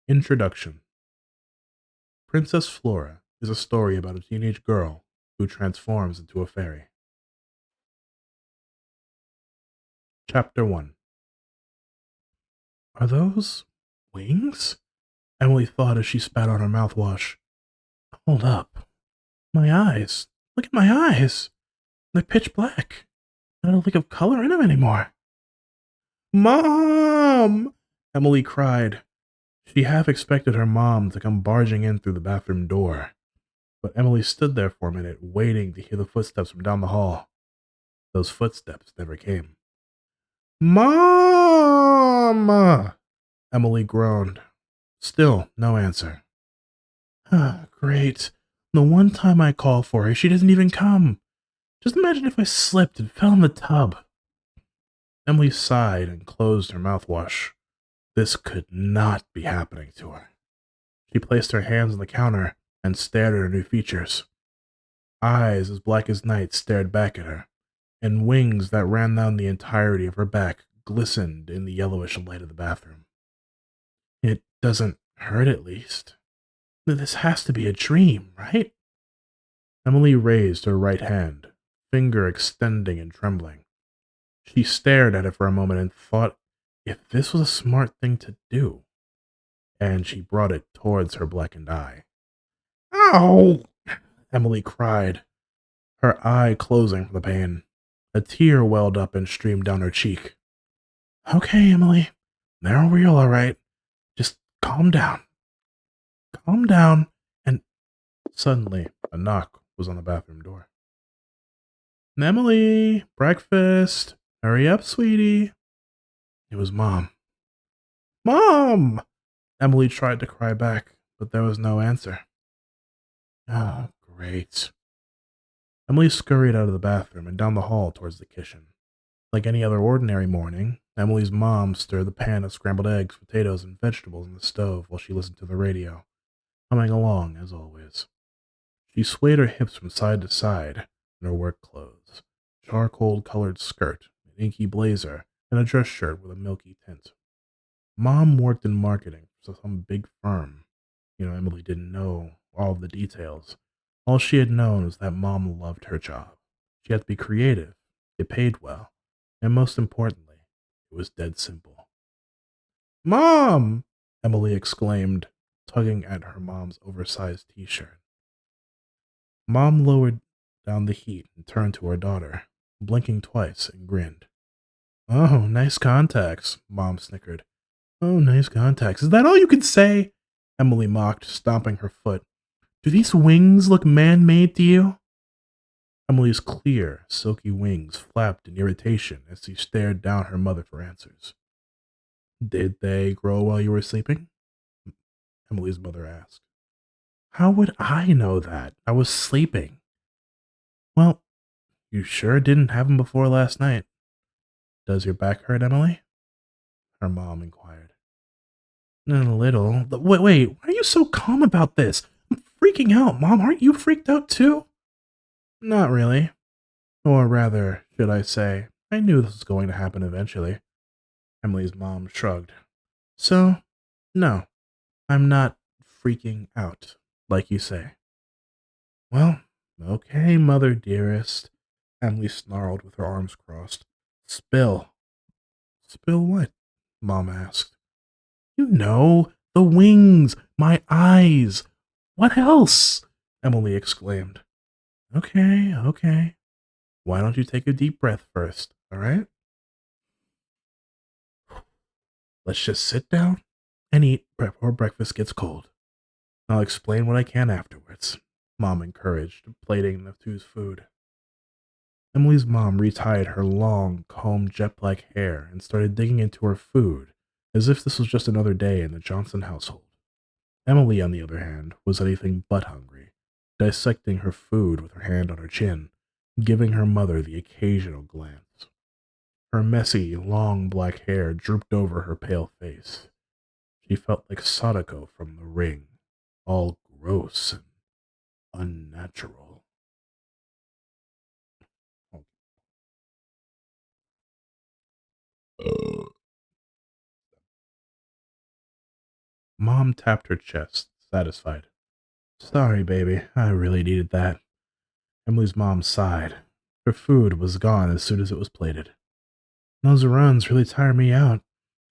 Introduction. Princess Flora is a story about a teenage girl who transforms into a fairy. Chapter 1. Are those wings? Emily thought as she spat on her mouthwash. Hold up. My eyes. Look at my eyes. They're pitch black. I don't think of color in them anymore. Mom! Emily cried. She half expected her mom to come barging in through the bathroom door, but Emily stood there for a minute, waiting to hear the footsteps from down the hall. Those footsteps never came. Mom! Emily groaned. Still no answer. Ah, great. The one time I call for her, she doesn't even come. Just imagine if I slipped and fell in the tub. Emily sighed and closed her mouthwash. This could not be happening to her. She placed her hands on the counter and stared at her new features. Eyes as black as night stared back at her, and wings that ran down the entirety of her back glistened in the yellowish light of the bathroom. It doesn't hurt, at least. This has to be a dream, right? Emily raised her right hand, finger extending and trembling. She stared at it for a moment and thought if this was a smart thing to do, and she brought it towards her blackened eye. Ow! Emily cried, her eye closing from the pain. A tear welled up and streamed down her cheek. Okay, Emily. They're real, all right. Just calm down. Calm down. And suddenly, a knock was on the bathroom door. Emily, breakfast. Hurry up, sweetie. It was Mom. Mom! Emily tried to cry back, but there was no answer. Oh, great. Emily scurried out of the bathroom and down the hall towards the kitchen. Like any other ordinary morning, Emily's mom stirred the pan of scrambled eggs, potatoes, and vegetables in the stove while she listened to the radio, humming along as always. She swayed her hips from side to side in her work clothes, charcoal-colored skirt, an inky blazer, and a dress shirt with a milky tint. Mom worked in marketing for some big firm. Emily didn't know all of the details. All she had known was that Mom loved her job. She had to be creative, it paid well, and most importantly, it was dead simple. Mom! Emily exclaimed, tugging at her mom's oversized t-shirt. Mom lowered down the heat and turned to her daughter, blinking twice and grinned. Oh, nice contacts, Mom snickered. Oh, nice contacts. Is that all you can say? Emily mocked, stomping her foot. Do these wings look man-made to you? Emily's clear, silky wings flapped in irritation as she stared down her mother for answers. Did they grow while you were sleeping? Emily's mother asked. How would I know that? I was sleeping. Well, you sure didn't have them before last night. Does your back hurt, Emily? Her mom inquired. A little. Wait, why are you so calm about this? I'm freaking out, Mom. Aren't you freaked out too? Not really. Or rather, should I say, I knew this was going to happen eventually. Emily's mom shrugged. So, no, I'm not freaking out, like you say. Well, okay, mother dearest. Emily snarled with her arms crossed. Spill. Spill what? Mom asked. You know, the wings, my eyes. What else? Emily exclaimed. Okay. Why don't you take a deep breath first, all right? Let's just sit down and eat before breakfast gets cold. I'll explain what I can afterwards, Mom encouraged, plating the two's food. Emily's mom retied her long, combed jet-black hair and started digging into her food as if this was just another day in the Johnson household. Emily, on the other hand, was anything but hungry, dissecting her food with her hand on her chin, giving her mother the occasional glance. Her messy, long black hair drooped over her pale face. She felt like Sadako from The Ring, all gross and unnatural. Mom tapped her chest, satisfied. Sorry, baby. I really needed that. Emily's mom sighed. Her food was gone as soon as it was plated. Those runs really tire me out.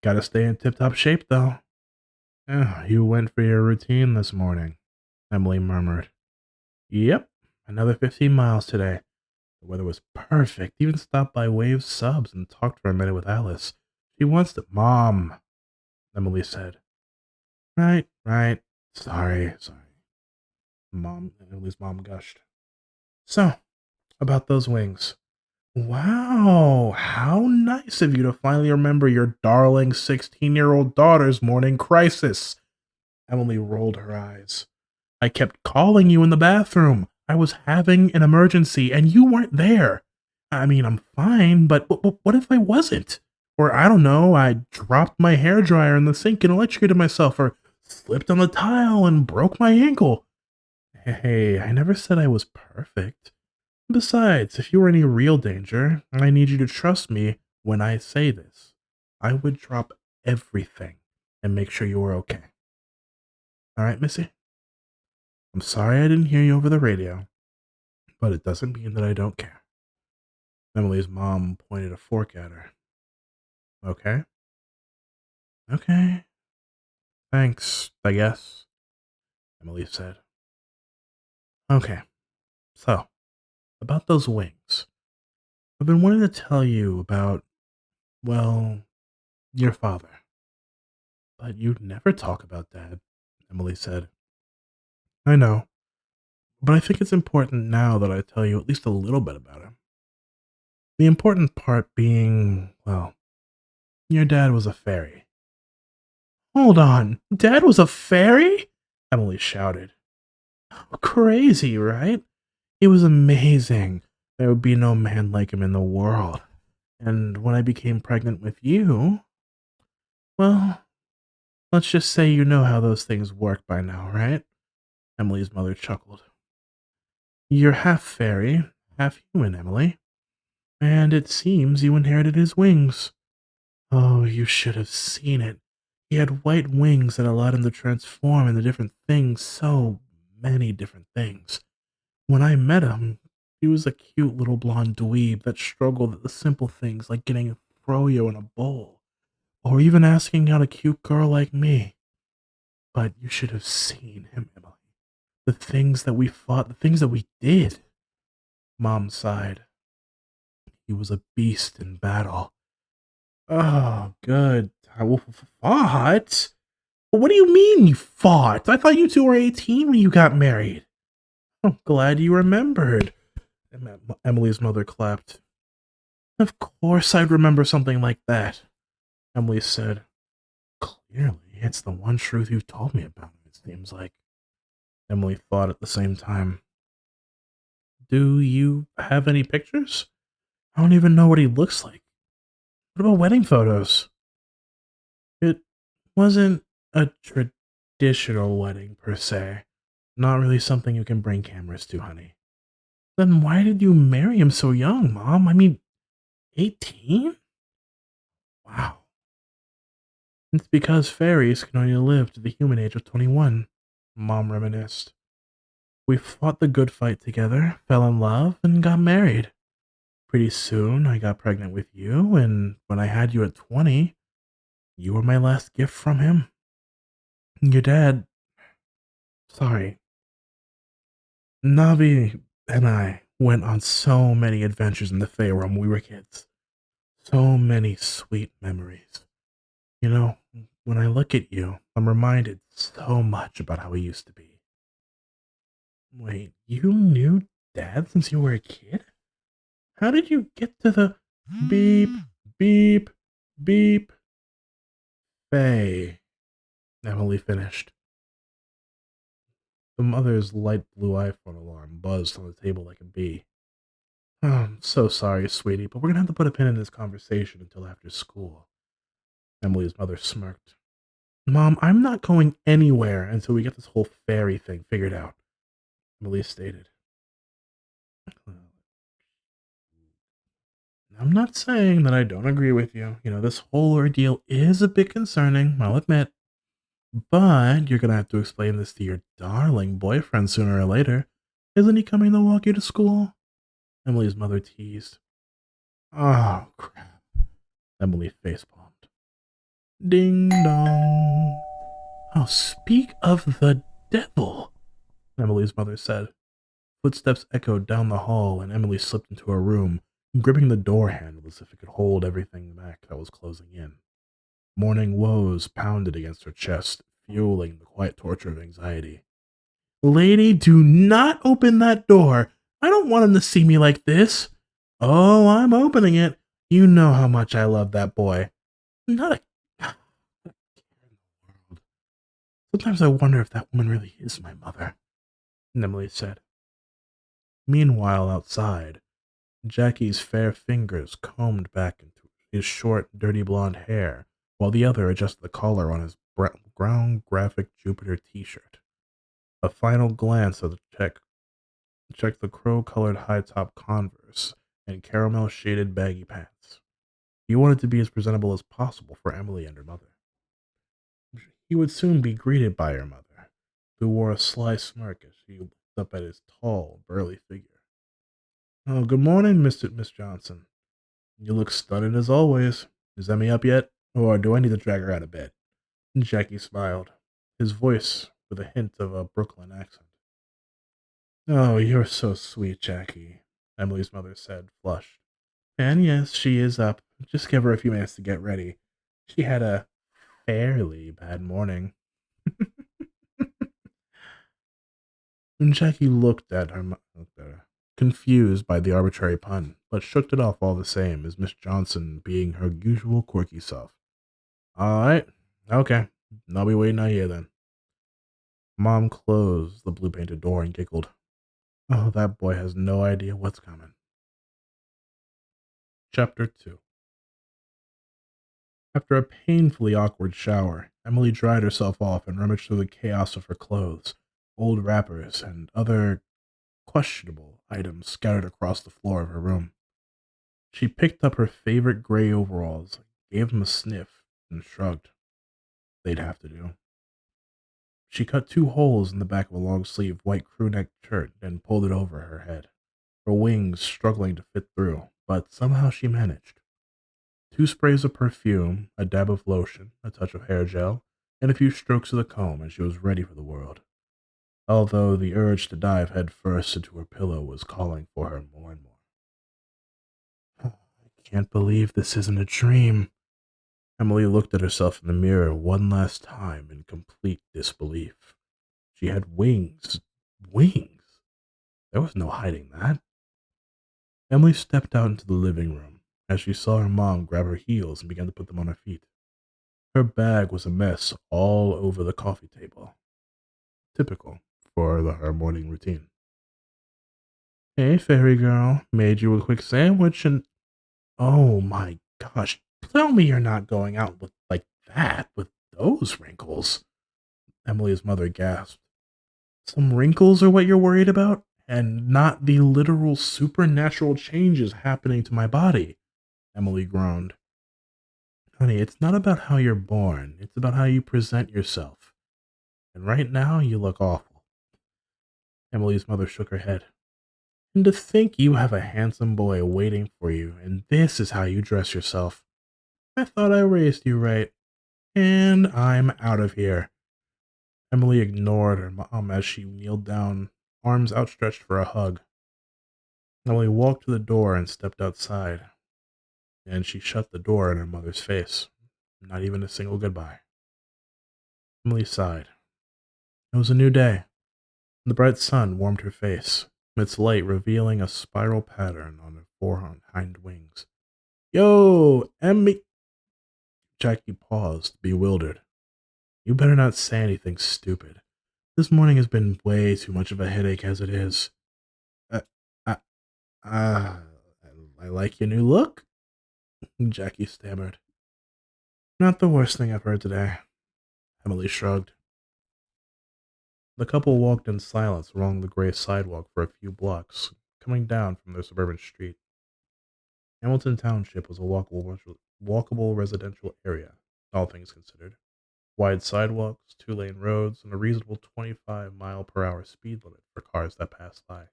Gotta stay in tip-top shape, though. You went for your routine this morning, Emily murmured. Yep, another 15 miles today. The weather was perfect. Even stopped by Waves Subs and talked for a minute with Alice. She wants to. Mom, Emily said. Right. Sorry. Emily's mom gushed. So, about those wings. Wow, how nice of you to finally remember your darling 16-year-old daughter's morning crisis. Emily rolled her eyes. I kept calling you in the bathroom. I was having an emergency and you weren't there. I mean, I'm fine, but what if I wasn't? Or I don't know, I dropped my hairdryer in the sink and electrocuted myself, or slipped on the tile and broke my ankle. Hey, I never said I was perfect. Besides, if you were in any real danger, I need you to trust me when I say this. I would drop everything and make sure you were okay. All right, Missy? I'm sorry I didn't hear you over the radio, but it doesn't mean that I don't care. Emily's mom pointed a fork at her. Okay? Okay. Thanks, I guess, Emily said. Okay, so, about those wings. I've been wanting to tell you about, well, your father. But you'd never talk about Dad, Emily said. I know, but I think it's important now that I tell you at least a little bit about him. The important part being, well, your dad was a fairy. Hold on, Dad was a fairy? Emily shouted. Crazy, right? He was amazing. There would be no man like him in the world. And when I became pregnant with you, well, let's just say you know how those things work by now, right? Emily's mother chuckled. You're half fairy, half human, Emily. And it seems you inherited his wings. Oh, you should have seen it. He had white wings that allowed him to transform into different things, so many different things. When I met him, he was a cute little blonde dweeb that struggled at the simple things like getting froyo in a bowl, or even asking out a cute girl like me. But you should have seen him, Emily. The things that we fought, the things that we did. Mom sighed. He was a beast in battle. Oh, good. Fought? What do you mean you fought? I thought you two were 18 when you got married. I'm glad you remembered. Emily's mother clapped. Of course I'd remember something like that, Emily said. Clearly, it's the one truth you've told me about him, it seems like. Emily thought at the same time. Do you have any pictures? I don't even know what he looks like. What about wedding photos? It wasn't a traditional wedding, per se. Not really something you can bring cameras to, honey. Then why did you marry him so young, Mom? I mean, 18? Wow. It's because fairies can only live to the human age of 21, Mom reminisced. We fought the good fight together, fell in love, and got married. Pretty soon, I got pregnant with you, and when I had you at 20, you were my last gift from him. Your dad. Sorry. Navi and I went on so many adventures in the Fae when we were kids. So many sweet memories. You know, when I look at you, I'm reminded so much about how he used to be. Wait, you knew Dad since you were a kid? How did you get to the beep, beep, beep? Faye, Emily finished. The mother's light blue iPhone alarm buzzed on the table like a bee. Oh, I'm so sorry, sweetie, but we're gonna have to put a pin in this conversation until after school. Emily's mother smirked. Mom, I'm not going anywhere until we get this whole fairy thing figured out, Emily stated. I'm not saying that I don't agree with you. You know, this whole ordeal is a bit concerning, I'll admit. But you're gonna have to explain this to your darling boyfriend sooner or later. Isn't he coming to walk you to school? Emily's mother teased. Oh, crap. Emily facepalmed. Ding dong. Oh, speak of the devil, Emily's mother said. Footsteps echoed down the hall, and Emily slipped into her room, gripping the door handle as if it could hold everything back that was closing in. Morning woes pounded against her chest, fueling the quiet torture of anxiety. Lady, do not open that door. I don't want him to see me like this. Oh, I'm opening it. You know how much I love that boy. Not a care in the world. Sometimes I wonder if that woman really is my mother, Emily said. Meanwhile, outside, Jackie's fair fingers combed back into his short, dirty blonde hair, while the other adjusted the collar on his brown graphic Jupiter t-shirt. A final glance at the checked the crow-colored high-top Converse and caramel-shaded baggy pants. He wanted to be as presentable as possible for Emily and her mother. He would soon be greeted by her mother, who wore a sly smirk as she looked up at his tall, burly figure. "Oh, good morning, Miss Johnson. You look stunning as always. Is Emmy up yet? Or do I need to drag her out of bed?" Jackie smiled, his voice with a hint of a Brooklyn accent. "Oh, you're so sweet, Jackie," Emily's mother said, flushed. "And yes, she is up. Just give her a few minutes to get ready. She had a fairly bad morning." And Jackie looked at her, confused by the arbitrary pun, but shook it off all the same, as Miss Johnson being her usual quirky self. "All right, okay. I'll be waiting out here then." Mom closed the blue painted door and giggled. Oh, that boy has no idea what's coming. Chapter 2. After a painfully awkward shower, Emily dried herself off and rummaged through the chaos of her clothes, old wrappers, and other questionable items scattered across the floor of her room. She picked up her favorite gray overalls, gave them a sniff, and shrugged. They'd have to do. She cut 2 holes in the back of a long-sleeved white crew-neck shirt and pulled it over her head, her wings struggling to fit through, but somehow she managed. 2 sprays of perfume, a dab of lotion, a touch of hair gel, and a few strokes of the comb, and she was ready for the world. Although the urge to dive headfirst into her pillow was calling for her more and more. I can't believe this isn't a dream. Emily looked at herself in the mirror one last time in complete disbelief. She had wings. Wings? There was no hiding that. Emily stepped out into the living room as she saw her mom grab her heels and began to put them on her feet. Her bag was a mess all over the coffee table. Typical for her morning routine. "Hey, fairy girl, made you a quick sandwich and—" Oh my gosh, tell me you're not going out with like that, with those wrinkles. Emily's mother gasped. Some wrinkles are what you're worried about? And not the literal supernatural changes happening to my body, Emily groaned. Honey, it's not about how you're born, it's about how you present yourself. And right now, you look awful. Emily's mother shook her head. And to think you have a handsome boy waiting for you, and this is how you dress yourself. I thought I raised you right. And I'm out of here. Emily ignored her mom as she kneeled down, arms outstretched for a hug. Emily walked to the door and stepped outside, and she shut the door in her mother's face. Not even a single goodbye. Emily sighed. It was a new day. The bright sun warmed her face, its light revealing a spiral pattern on her four hind wings. Yo, Emmy! Jackie paused, bewildered. You better not say anything stupid. This morning has been way too much of a headache as it is. Uh, uh, uh, I like your new look, Jackie stammered. Not the worst thing I've heard today. Emily shrugged. The couple walked in silence along the gray sidewalk for a few blocks, coming down from their suburban street. Hamilton Township was a walkable residential area, all things considered. Wide sidewalks, two-lane roads, and a reasonable 25-mile-per-hour speed limit for cars that pass by.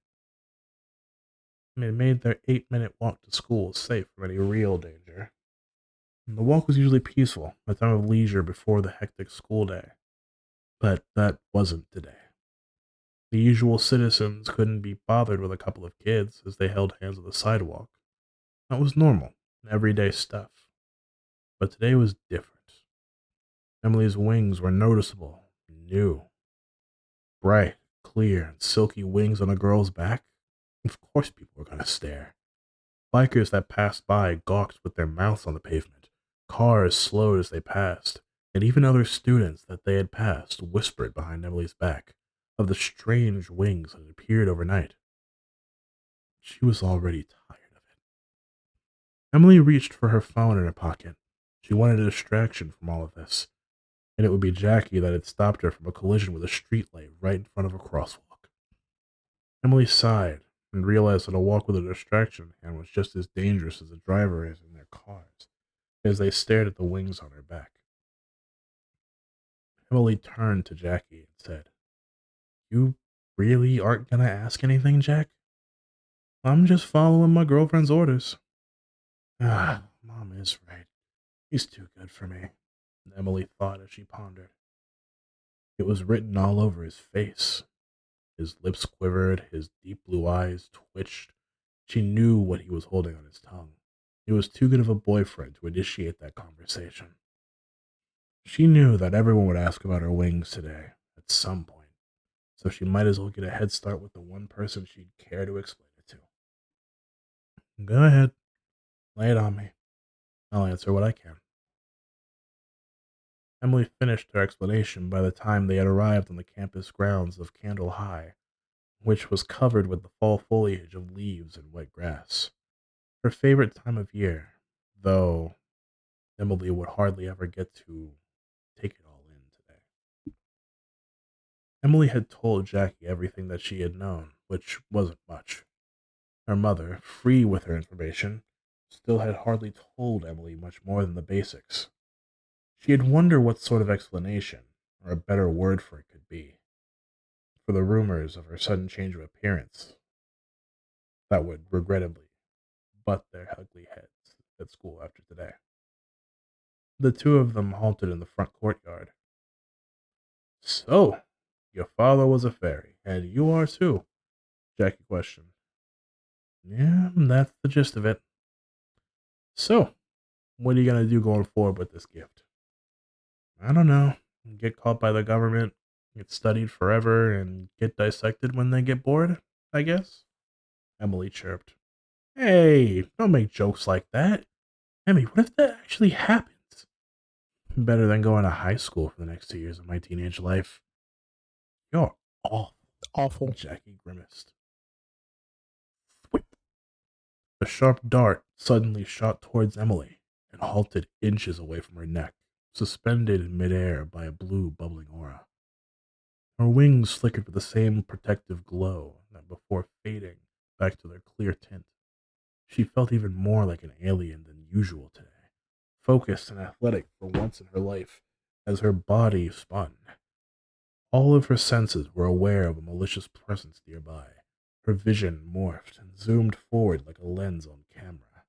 It made their 8-minute walk to school safe from any real danger. And the walk was usually peaceful, a time of leisure before the hectic school day. But that wasn't today. The usual citizens couldn't be bothered with a couple of kids as they held hands on the sidewalk. That was normal, everyday stuff. But today was different. Emily's wings were noticeable, new, bright, clear, and silky wings on a girl's back. Of course people were going to stare. Bikers that passed by gawked with their mouths on the pavement. Cars slowed as they passed, and even other students that they had passed whispered behind Emily's back of the strange wings that had appeared overnight. She was already tired of it. Emily reached for her phone in her pocket. She wanted a distraction from all of this, and it would be Jackie that had stopped her from a collision with a streetlight right in front of a crosswalk. Emily sighed and realized that a walk with a distraction in hand was just as dangerous as a driver is in their cars as they stared at the wings on her back. Emily turned to Jackie and said, "You really aren't going to ask anything, Jack? I'm just following my girlfriend's orders." Ah, Mom is right. He's too good for me, Emily thought as she pondered. It was written all over his face. His lips quivered, his deep blue eyes twitched. She knew what he was holding on his tongue. He was too good of a boyfriend to initiate that conversation. She knew that everyone would ask about her wings today, at some point, so she might as well get a head start with the one person she'd care to explain it to. Go ahead, lay it on me. I'll answer what I can. Emily finished her explanation by the time they had arrived on the campus grounds of Candle High, which was covered with the fall foliage of leaves and wet grass. Her favorite time of year, though Emily would hardly ever get to take it all in today. Emily had told Jackie everything that she had known, which wasn't much. Her mother, free with her information, still had hardly told Emily much more than the basics. She had wondered what sort of explanation, or a better word for it could be, for the rumors of her sudden change of appearance that would regrettably butt their ugly heads at school after today. The two of them halted in the front courtyard. "So, your father was a fairy, and you are too?" Jackie questioned. "Yeah, that's the gist of it." "So, what are you going to do going forward with this gift?" "I don't know. Get caught by the government, get studied forever, and get dissected when they get bored, I guess," Emily chirped. "Hey, don't make jokes like that. Emmy, what if that actually happens?" "Better than going to high school for the next 2 years of my teenage life." "You're awful," Awful. Jackie grimaced. Whip. The sharp dart suddenly shot towards Emily and halted inches away from her neck, suspended in midair by a blue bubbling aura. Her wings flickered with the same protective glow that before fading back to their clear tint. She felt even more like an alien than usual today, focused and athletic for once in her life as her body spun. All of her senses were aware of a malicious presence nearby. Her vision morphed and zoomed forward like a lens on camera.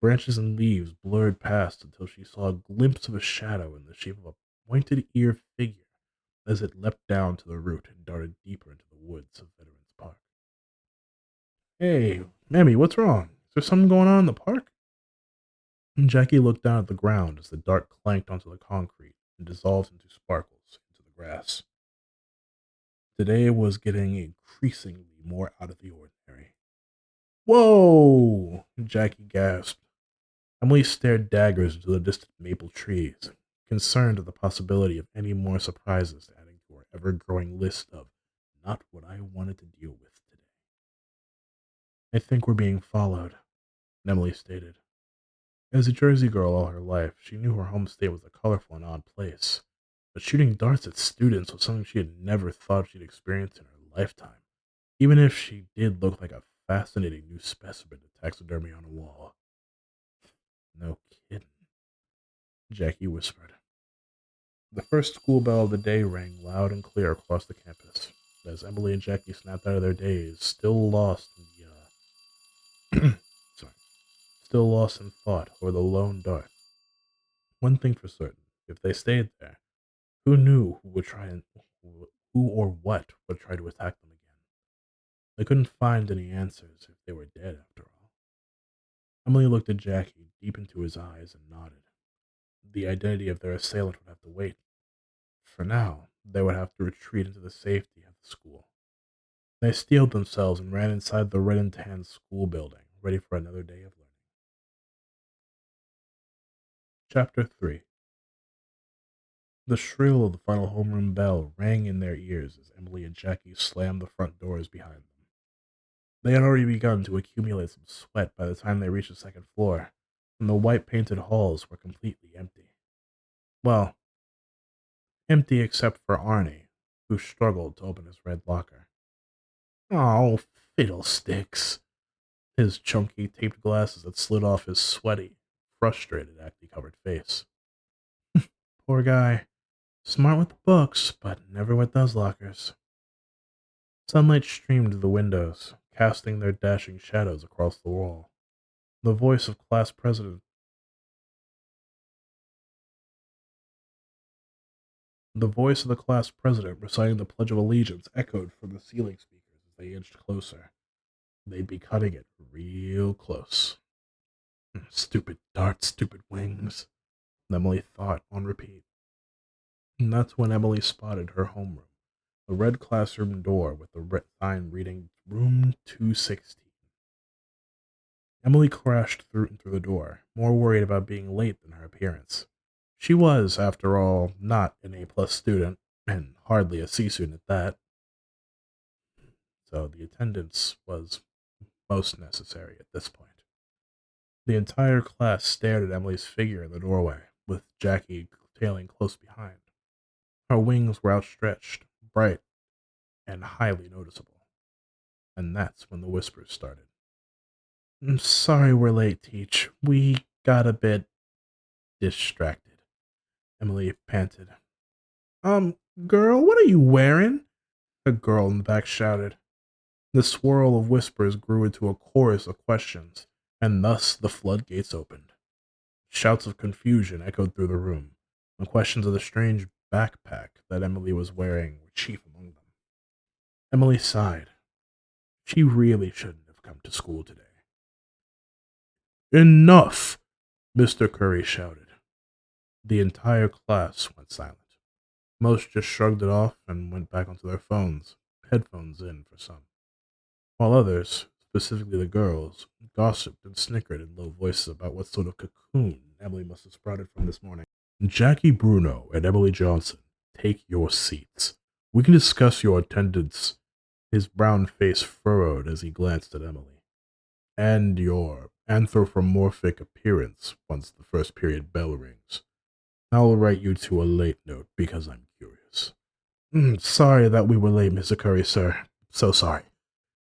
Branches and leaves blurred past until she saw a glimpse of a shadow in the shape of a pointed-eared figure as it leapt down to the root and darted deeper into the woods of Veterans Park. "Hey, Mammy, what's wrong? Is there something going on in the park?" Jackie looked down at the ground as the dart clanked onto the concrete and dissolved into sparkles into the grass. Today was getting increasingly more out of the ordinary. "Whoa!" Jackie gasped. Emily stared daggers into the distant maple trees, concerned at the possibility of any more surprises adding to her ever-growing list of not what I wanted to deal with today. "I think we're being followed," Emily stated. As a Jersey girl all her life, she knew her home state was a colorful and odd place, but shooting darts at students was something she had never thought she'd experience in her lifetime, even if she did look like a fascinating new specimen of taxidermy on a wall. "No kidding," Jackie whispered. The first school bell of the day rang loud and clear across the campus as Emily and Jackie snapped out of their daze, sorry, still lost in thought over the lone dart. One thing for certain: if they stayed there, who knew who or what would try to attack them again? They couldn't find any answers if they were dead after all. Emily looked at Jackie deep into his eyes and nodded. The identity of their assailant would have to wait. For now, they would have to retreat into the safety of the school. They steeled themselves and ran inside the red and tan school building, ready for another day of learning. Chapter 3. The shrill of the final homeroom bell rang in their ears as Emily and Jackie slammed the front doors behind them. They had already begun to accumulate some sweat by the time they reached the second floor, and the white painted halls were completely empty. Well, empty except for Arnie, who struggled to open his red locker. Oh, fiddlesticks! His chunky taped glasses had slid off his sweaty, frustrated, acne-covered face. Poor guy. Smart with the books, but never with those lockers. Sunlight streamed through the windows, casting their dashing shadows across the wall. The voice of class president The voice of the class president reciting the Pledge of Allegiance echoed from the ceiling speakers as they inched closer. They'd be cutting it real close. Stupid darts, stupid wings, Emily thought on repeat. And that's when Emily spotted her homeroom, the red classroom door with the red sign reading Room 216. Emily crashed through the door, more worried about being late than her appearance. She was, after all, not an A-plus student, and hardly a C student at that, so the attendance was most necessary at this point. The entire class stared at Emily's figure in the doorway, with Jackie tailing close behind. Her wings were outstretched, bright, and highly noticeable. And that's when the whispers started. "I'm sorry we're late, Teach. We got a bit distracted," Emily panted. Girl, what are you wearing?" a girl in the back shouted. The swirl of whispers grew into a chorus of questions, and thus the floodgates opened. Shouts of confusion echoed through the room, and questions of the strange backpack that Emily was wearing were chief among them. Emily sighed. She really shouldn't have come to school today. "Enough!" Mr. Curry shouted. The entire class went silent. Most just shrugged it off and went back onto their phones, headphones in for some, while others, specifically the girls, gossiped and snickered in low voices about what sort of cocoon Emily must have sprouted from this morning. "Jackie Bruno and Emily Johnson, take your seats. We can discuss your attendance." His brown face furrowed as he glanced at Emily. "And your anthropomorphic appearance once the first period bell rings. I'll write you to a late note because I'm curious." Sorry that we were late, Mr. Curry, sir. So sorry,"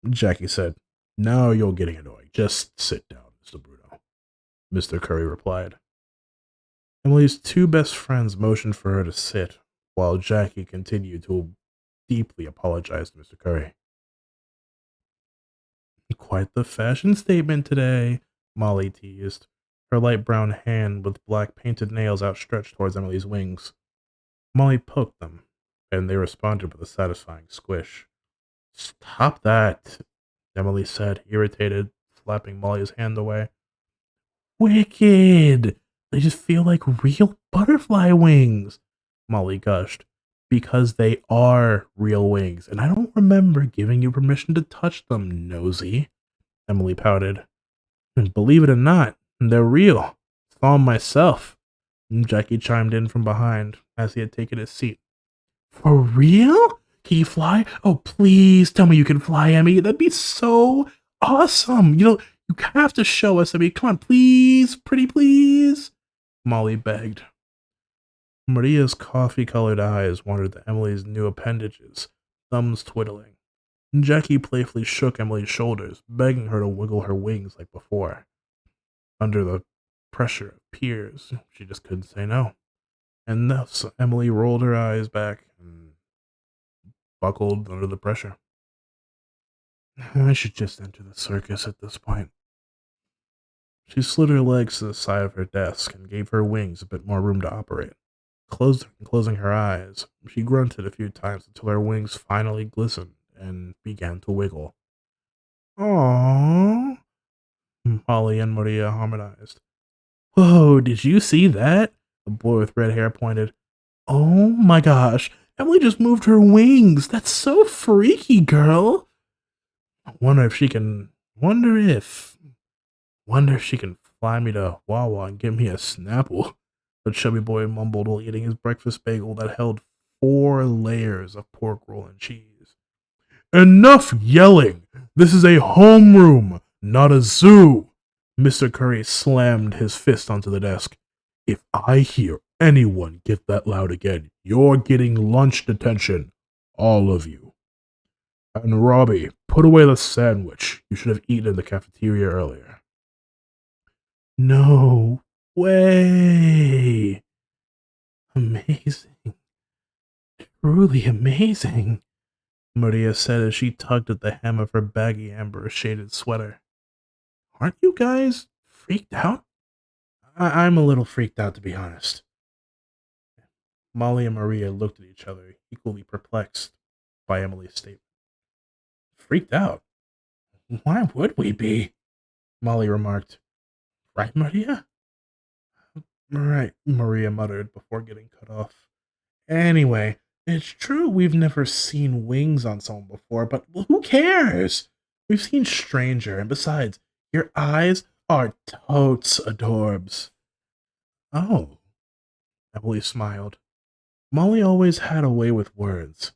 Jackie said. "Now you're getting annoying. Just sit down, Mr. Bruno," Mr. Curry replied. Emily's two best friends motioned for her to sit, while Jackie continued to deeply apologize to Mr. Curry. "Quite the fashion statement today," Molly teased, her light brown hand with black painted nails outstretched towards Emily's wings. Molly poked them, and they responded with a satisfying squish. "Stop that," Emily said, irritated, slapping Molly's hand away. "Wicked! They just feel like real butterfly wings," Molly gushed. "Because they are real wings, and I don't remember giving you permission to touch them, nosy," Emily pouted. "And believe it or not, they're real. Saw 'em myself," Jackie chimed in from behind as he had taken his seat. "For real? Can you fly? Oh, please tell me you can fly, Emmy. That'd be so awesome. You have to show us, Emmy. Come on, please, pretty please," Molly begged. Maria's coffee-colored eyes wandered to Emily's new appendages, thumbs twiddling. Jackie playfully shook Emily's shoulders, begging her to wiggle her wings like before. Under the pressure of peers, she just couldn't say no. And thus Emily rolled her eyes back and buckled under the pressure. I should just enter the circus at this point. She slid her legs to the side of her desk and gave her wings a bit more room to operate. Closing her eyes, she grunted a few times until her wings finally glistened and began to wiggle. Aww, Molly and Maria harmonized. Whoa, did you see that? The boy with red hair pointed. Oh my gosh, Emily just moved her wings. That's so freaky, girl. Wonder if she can fly me to Wawa and give me a Snapple, the chubby boy mumbled while eating his breakfast bagel that held 4 layers of pork roll and cheese. Enough yelling! This is a homeroom, not a zoo! Mr. Curry slammed his fist onto the desk. If I hear anyone get that loud again, you're getting lunch detention. All of you. And Robbie, put away the sandwich. You should have eaten in the cafeteria earlier. No way! Amazing. Truly amazing, Maria said as she tugged at the hem of her baggy amber-shaded sweater. Aren't you guys freaked out? I'm a little freaked out, to be honest. Molly and Maria looked at each other, equally perplexed by Emily's statement. Freaked out? Why would we be? Molly remarked. Right, Maria? Right, Maria muttered before getting cut off. Anyway, it's true we've never seen wings on someone before, but who cares? We've seen Stranger, and besides, your eyes are totes adorbs. Oh, Emily smiled. Molly always had a way with words.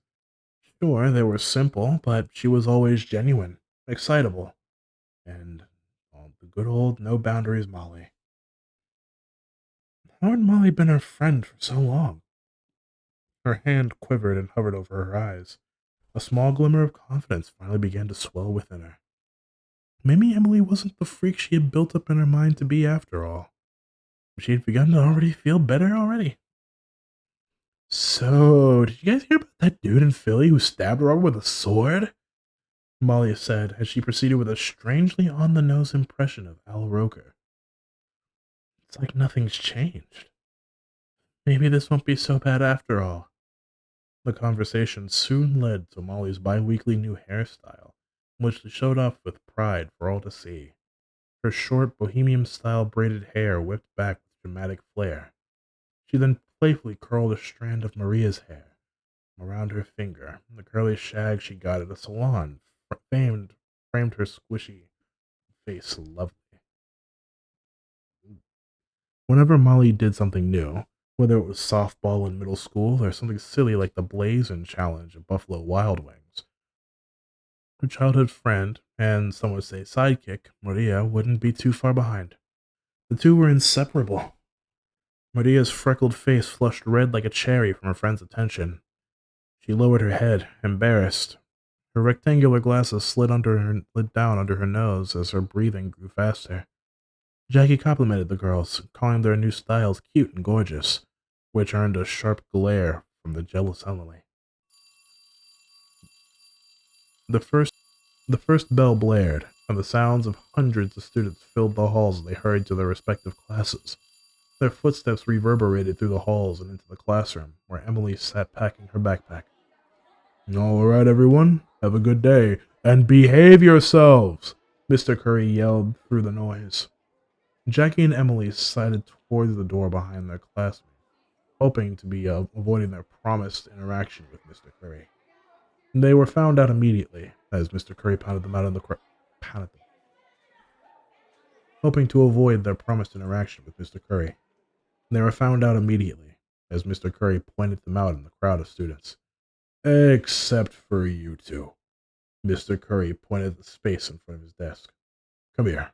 Sure, they were simple, but she was always genuine, excitable, and the good old no boundaries Molly. How had Molly been her friend for so long? Her hand quivered and hovered over her eyes. A small glimmer of confidence finally began to swell within her. Maybe Emily wasn't the freak she had built up in her mind to be after all. She had begun to already feel better already. So, did you guys hear about that dude in Philly who stabbed Robert with a sword? Molly said as she proceeded with a strangely on-the-nose impression of Al Roker. It's like nothing's changed. Maybe this won't be so bad after all. The conversation soon led to Molly's bi-weekly new hairstyle, which she showed off with pride for all to see. Her short, bohemian-style braided hair whipped back with dramatic flair. She then playfully curled a strand of Maria's hair around her finger. The curly shag she got at a salon framed her squishy face lovely. Whenever Molly did something new, whether it was softball in middle school or something silly like the Blazin' Challenge at Buffalo Wild Wings, her childhood friend, and some would say sidekick, Maria, wouldn't be too far behind. The two were inseparable. Maria's freckled face flushed red like a cherry from her friend's attention. She lowered her head, embarrassed. Her rectangular glasses slid down under her nose as her breathing grew faster. Jackie complimented the girls, calling their new styles cute and gorgeous, which earned a sharp glare from the jealous Emily. The first bell blared, and the sounds of hundreds of students filled the halls as they hurried to their respective classes. Their footsteps reverberated through the halls and into the classroom, where Emily sat packing her backpack. All right, everyone, have a good day, and behave yourselves, Mr. Curry yelled through the noise. Jackie and Emily sidled towards the door behind their classmate, hoping to be avoiding their promised interaction with Mr. Curry. They were found out immediately, as Mr. Curry pounded them out in the pounded them, hoping to avoid their promised interaction with Mr. Curry. They were found out immediately, as Mr. Curry pointed them out in the crowd of students. Except for you two. Mr. Curry pointed at the space in front of his desk. Come here.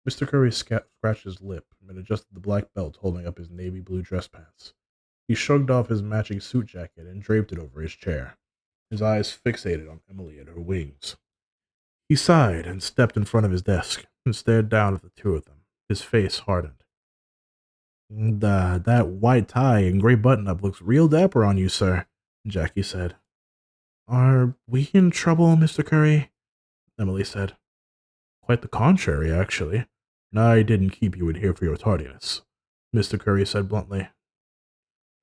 Mr. Curry scratched his lip and adjusted the black belt holding up his navy blue dress pants. He shrugged off his matching suit jacket and draped it over his chair, his eyes fixated on Emily and her wings. He sighed and stepped in front of his desk and stared down at the two of them, his face hardened. That white tie and gray button-up looks real dapper on you, sir," Jackie said. "Are we in trouble, Mr. Curry?" Emily said. "Quite the contrary, actually. I didn't keep you in here for your tardiness," Mr. Curry said bluntly.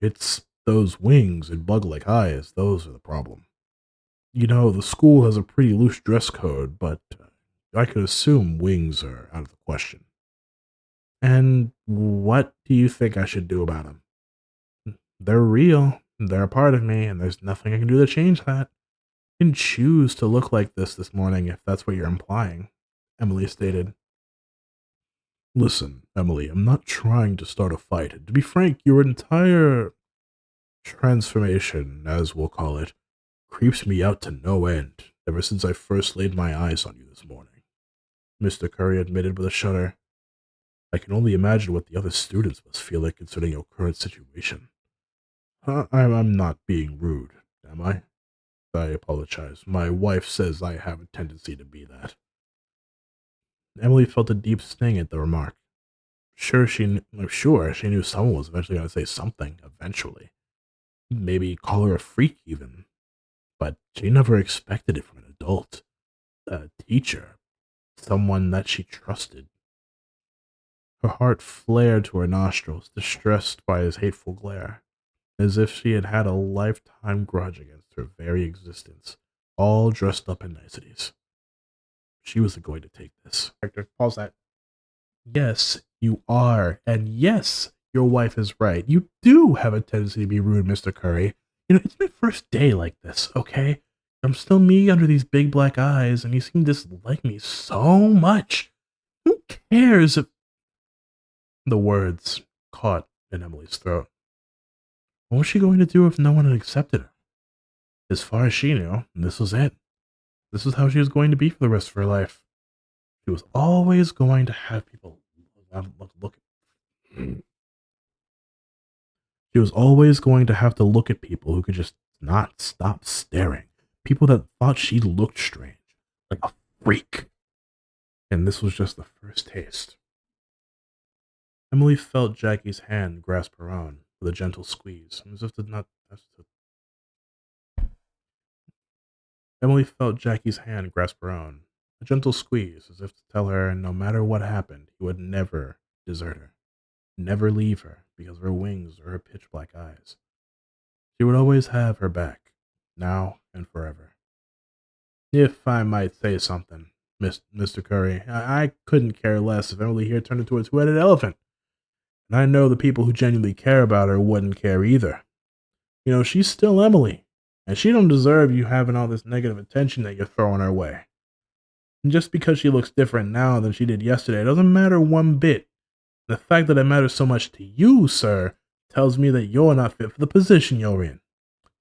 "It's those wings and bug-like eyes, those are the problem. You know, the school has a pretty loose dress code, but I could assume wings are out of the question." "And what do you think I should do about them?" "They're real. They're a part of me, and there's nothing I can do to change that. I didn't choose to look like this morning, if that's what you're implying," Emily stated. "Listen, Emily, I'm not trying to start a fight. To be frank, your entire transformation, as we'll call it, creeps me out to no end ever since I first laid my eyes on you this morning," Mr. Curry admitted with a shudder. "I can only imagine what the other students must feel like concerning your current situation. I'm not being rude, am I? I apologize. My wife says I have a tendency to be that." Emily felt a deep sting at the remark. Sure, she knew someone was eventually going to say something, eventually. Maybe call her a freak, even. But she never expected it from an adult. A teacher. Someone that she trusted. Her heart flared to her nostrils, distressed by his hateful glare, as if she had had a lifetime grudge against her very existence, all dressed up in niceties. She wasn't going to take this. Pause that. "Yes, you are. And yes, your wife is right. You do have a tendency to be rude, Mr. Curry. You know, it's my first day like this, okay? I'm still me under these big black eyes, and you seem to dislike me so much. Who cares if..." The words caught in Emily's throat. What was she going to do if no one had accepted her? As far as she knew, this was it. This was how she was going to be for the rest of her life. She was always going to have people look. She was always going to have to look at people who could just not stop staring. People that thought she looked strange, like a freak. And this was just the first taste. Emily felt Jackie's hand grasp her own with a gentle squeeze, as if to not. Emily felt Jackie's hand grasp her own, a gentle squeeze, as if to tell her no matter what happened, he would never desert her, never leave her because of her wings or her pitch black eyes. She would always have her back, now and forever. "If I might say something, Mr. Curry, I couldn't care less if Emily here turned into a two-headed elephant. And I know the people who genuinely care about her wouldn't care either. You know, she's still Emily, and she don't deserve you having all this negative attention that you're throwing her way. And just because she looks different now than she did yesterday doesn't matter one bit. The fact that it matters so much to you, sir, tells me that you're not fit for the position you're in.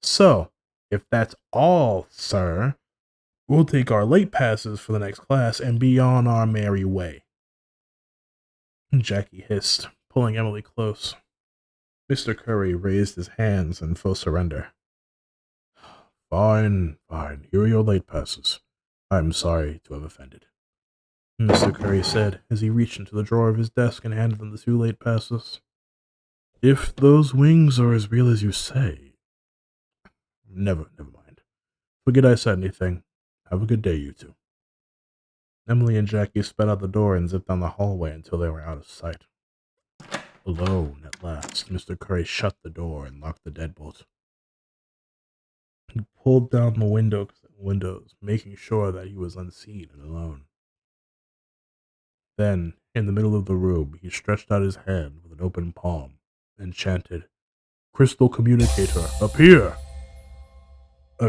So, if that's all, sir, we'll take our late passes for the next class and be on our merry way." Jackie hissed, pulling Emily close. Mr. Curry raised his hands in full surrender. Fine, fine. Here are your late passes. I'm sorry to have offended," Mr. Curry said as he reached into the drawer of his desk and handed them the two late passes. "If those wings are as real as you say..." Never mind. Forget I said anything. Have a good day, you two." Emily and Jackie sped out the door and zipped down the hallway until they were out of sight. Alone, at last, Mr. Curry shut the door and locked the deadbolt. He pulled down the windows, making sure that he was unseen and alone. Then, in the middle of the room, he stretched out his hand with an open palm and chanted, "Crystal Communicator, appear!" A,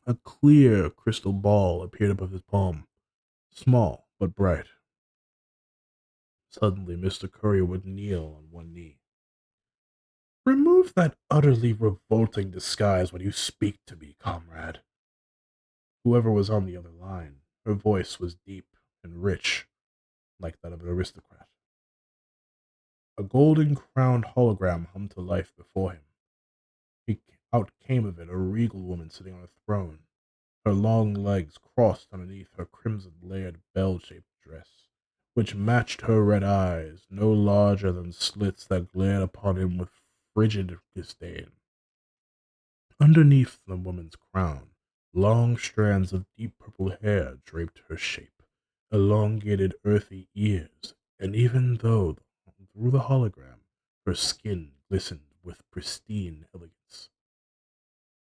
a clear crystal ball appeared above his palm, small but bright. Suddenly, Mr. Curry would kneel on one knee. "Remove that utterly revolting disguise when you speak to me, comrade." Whoever was on the other line, her voice was deep and rich, like that of an aristocrat. A golden-crowned hologram hummed to life before him. Out came of it a regal woman sitting on a throne, her long legs crossed underneath her crimson-layered bell-shaped dress, which matched her red eyes, no larger than slits that glared upon him with frigid disdain. Underneath the woman's crown, long strands of deep purple hair draped her shape, elongated earthy ears, and even though through the hologram her skin glistened with pristine elegance.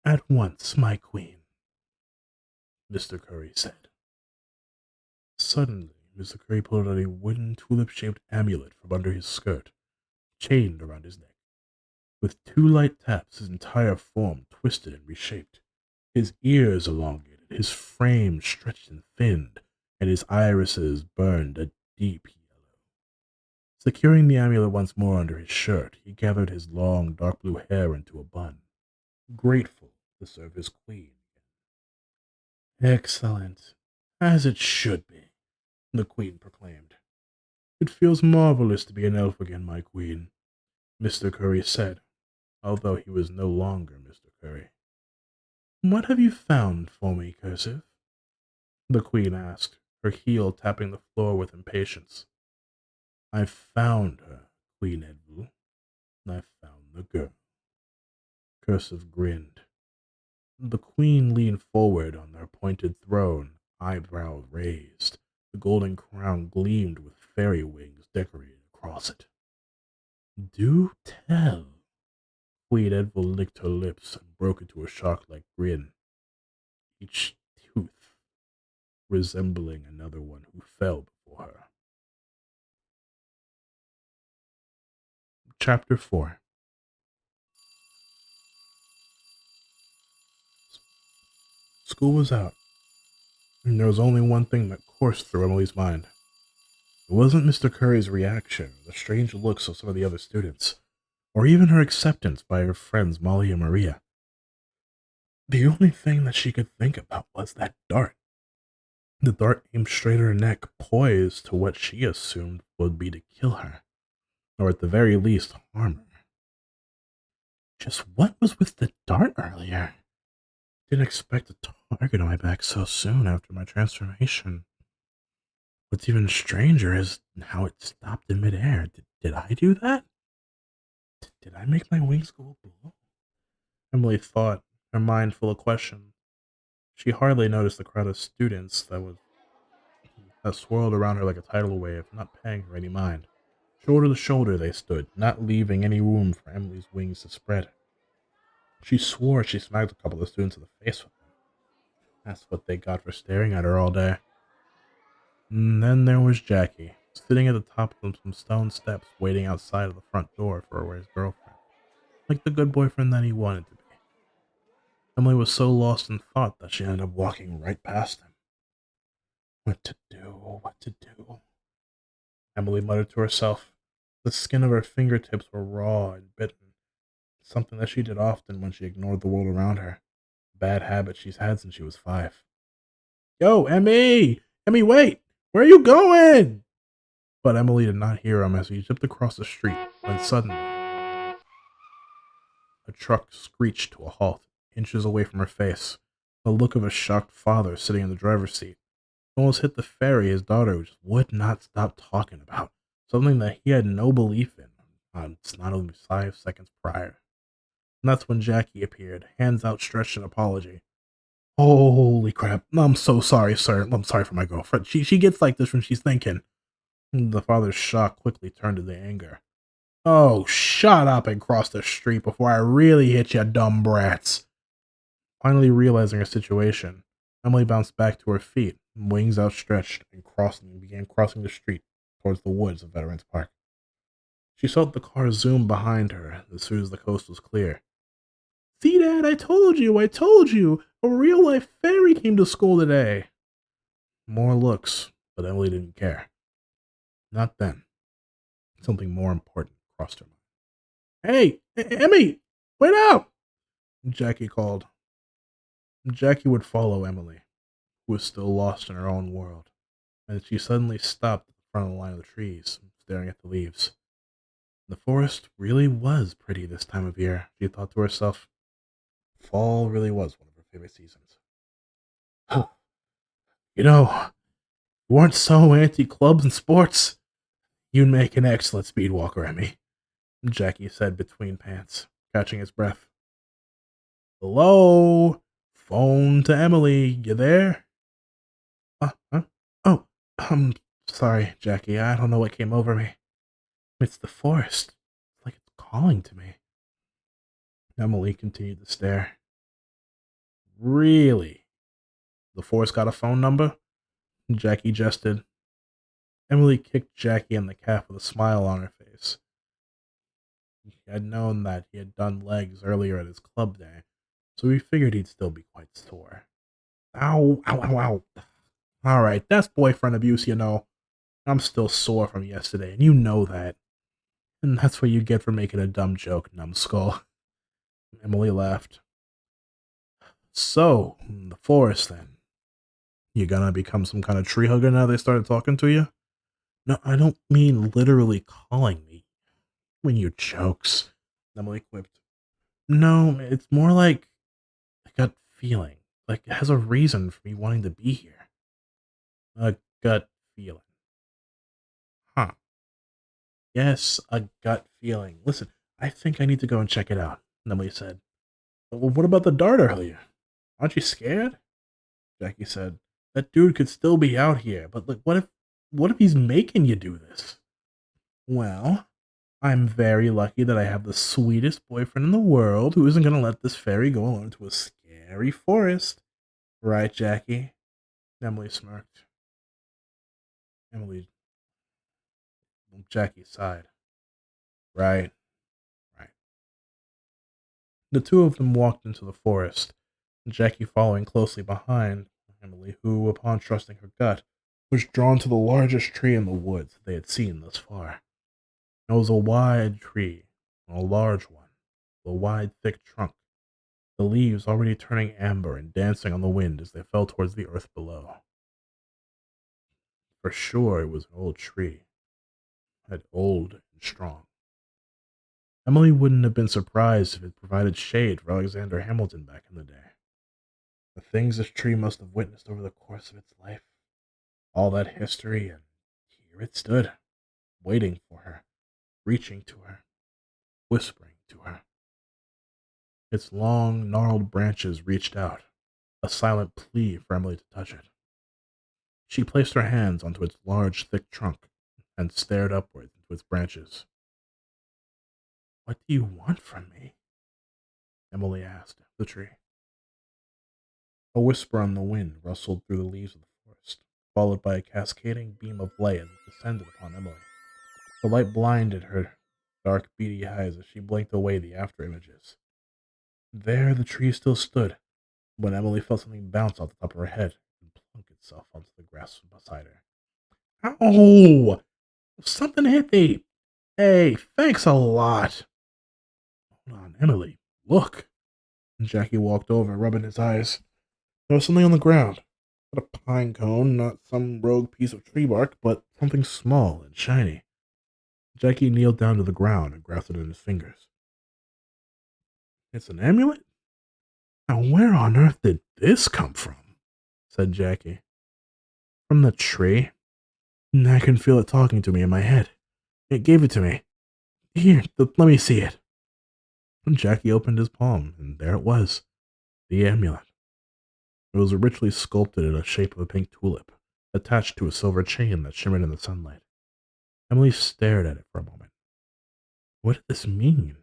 "At once, my queen," Mr. Curry said. Suddenly, Mr. Curry pulled out a wooden tulip-shaped amulet from under his skirt, chained around his neck. With two light taps, his entire form twisted and reshaped. His ears elongated, his frame stretched and thinned, and his irises burned a deep yellow. Securing the amulet once more under his shirt, he gathered his long, dark blue hair into a bun, grateful to serve his queen. "Excellent, as it should be," the queen proclaimed. "It feels marvelous to be an elf again, my queen," Mr. Curry said, although he was no longer Mr. Curry. "What have you found for me, Cursive?" the queen asked, her heel tapping the floor with impatience. "I've found her, Queen Edvu. I've found the girl." Cursive grinned. The queen leaned forward on her pointed throne, eyebrow raised. The golden crown gleamed with fairy wings decorated across it. "Do tell." Queen Edvu licked her lips and broke into a shark-like grin, each tooth resembling another one who fell before her. Chapter 4. School was out, and there was only one thing that coursed through Emily's mind. It wasn't Mr. Curry's reaction, the strange looks of some of the other students, or even her acceptance by her friends Molly and Maria. The only thing that she could think about was that dart. The dart aimed straight at her neck, poised to what she assumed would be to kill her, or at the very least harm her. Just what was with the dart earlier? Didn't expect a target on my back so soon after my transformation. What's even stranger is how it stopped in midair. Did I do that? Did I make my wings go blue? Emily thought, her mind full of questions. She hardly noticed the crowd of students that swirled around her like a tidal wave, not paying her any mind. Shoulder to shoulder they stood, not leaving any room for Emily's wings to spread. She swore she smacked a couple of students in the face with them. That's what they got for staring at her all day. And then there was Jackie, sitting at the top of some stone steps, waiting outside of the front door for his girlfriend, like the good boyfriend that he wanted to be. Emily was so lost in thought that she ended up walking right past him. What to do? What to do? Emily muttered to herself. The skin of her fingertips were raw and bitten, something that she did often when she ignored the world around her. A bad habit she's had since she was 5. "Yo, Emmy! Emmy, wait! Where are you going?" But Emily did not hear him as he zipped across the street when suddenly a truck screeched to a halt, inches away from her face. The look of a shocked father sitting in the driver's seat. Almost hit the fairy his daughter just would not stop talking about, something that he had no belief in not only 5 seconds prior. And that's when Jackie appeared, hands outstretched in apology. "Holy crap. I'm so sorry, sir. I'm sorry for my girlfriend. She gets like this when she's thinking." The father's shock quickly turned into anger. "Oh, shut up and cross the street before I really hit you, dumb brats." Finally realizing her situation, Emily bounced back to her feet, wings outstretched, and began crossing the street towards the woods of Veterans Park. She felt the car zoom behind her as soon as the coast was clear. "See, Dad, I told you! A real-life fairy came to school today!" More looks, but Emily didn't care. Not then. Something more important crossed her mind. "Hey, Emmy, wait up!" Jackie called. Jackie would follow Emily, who was still lost in her own world, and she suddenly stopped at the front of the line of the trees, staring at the leaves. The forest really was pretty this time of year, she thought to herself. Fall really was one of her favorite seasons. You know, You weren't so anti-clubs and sports. You'd make an excellent speed walker, Emmy, Jackie said between pants, catching his breath. Hello? Phone to Emily. You there? Huh? Oh, I'm sorry, Jackie. I don't know what came over me. It's the forest. It's like it's calling to me. Emily continued to stare. Really? The forest got a phone number? Jackie jested. Emily kicked Jackie in the calf with a smile on her face. He had known that he had done legs earlier at his club day, so he figured he'd still be quite sore. Ow, ow, ow, ow. All right, that's boyfriend abuse, you know. I'm still sore from yesterday, and you know that. And that's what you get for making a dumb joke, numbskull. Emily laughed. So, the forest then. You gonna become some kind of tree hugger now they started talking to you? No, I don't mean literally calling me. When you jokes, Emily quipped. No, it's more like a gut feeling. Like it has a reason for me wanting to be here. A gut feeling. Huh. Yes, a gut feeling. Listen, I think I need to go and check it out, Emily said. Well, what about the dart earlier? Aren't you scared? Jackie said. That dude could still be out here, but like what if he's making you do this? Well, I'm very lucky that I have the sweetest boyfriend in the world who isn't gonna let this fairy go alone to a scary forest. Right, Jackie? Emily smirked. Emily Jackie sighed. Right, right. The two of them walked into the forest, Jackie following closely behind Emily, who, upon trusting her gut, was drawn to the largest tree in the woods they had seen thus far. It was a wide tree, a large one, with a wide, thick trunk, the leaves already turning amber and dancing on the wind as they fell towards the earth below. For sure, it was an old tree, and old and strong. Emily wouldn't have been surprised if it provided shade for Alexander Hamilton back in the day. The things this tree must have witnessed over the course of its life, all that history, and here it stood, waiting for her, reaching to her, whispering to her. Its long, gnarled branches reached out, a silent plea for Emily to touch it. She placed her hands onto its large, thick trunk and stared upwards into its branches. What do you want from me? Emily asked the tree. A whisper on the wind rustled through the leaves of the forest, followed by a cascading beam of light that descended upon Emily. The light blinded her dark, beady eyes as she blinked away the after images. There the tree still stood, when Emily felt something bounce off the top of her head and plunk itself onto the grass beside her. Ow! Something hit me! Hey, thanks a lot! Hold on, Emily, look! Jackie walked over, rubbing his eyes. There was something on the ground. Not a pine cone, not some rogue piece of tree bark, but something small and shiny. Jackie kneeled down to the ground and grasped it in his fingers. It's an amulet? Now, where on earth did this come from? Said Jackie. From the tree. I can feel it talking to me in my head. It gave it to me. Here, let me see it. Jackie opened his palm, and there it was, the amulet. It was richly sculpted in the shape of a pink tulip, attached to a silver chain that shimmered in the sunlight. Emily stared at it for a moment. What did this mean?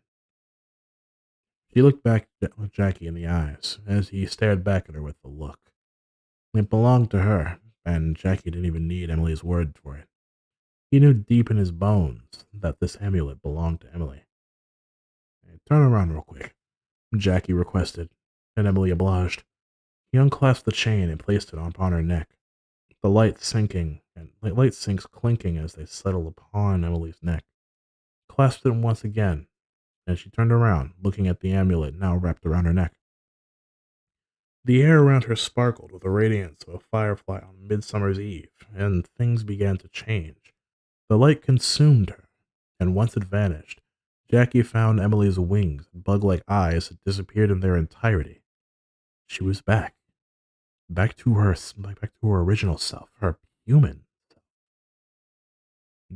She looked back at Jackie in the eyes, as he stared back at her with a look. It belonged to her, and Jackie didn't even need Emily's word for it. He knew deep in his bones that this amulet belonged to Emily. Hey, turn around real quick, Jackie requested, and Emily obliged. He unclasped the chain and placed it upon her neck. The light sinks clinking as they settled upon Emily's neck. Clasped it once again, and she turned around, looking at the amulet now wrapped around her neck. The air around her sparkled with the radiance of a firefly on Midsummer's Eve, and things began to change. The light consumed her, and once it vanished, Jackie found Emily's wings and bug-like eyes had disappeared in their entirety. She was back to her original self, her human.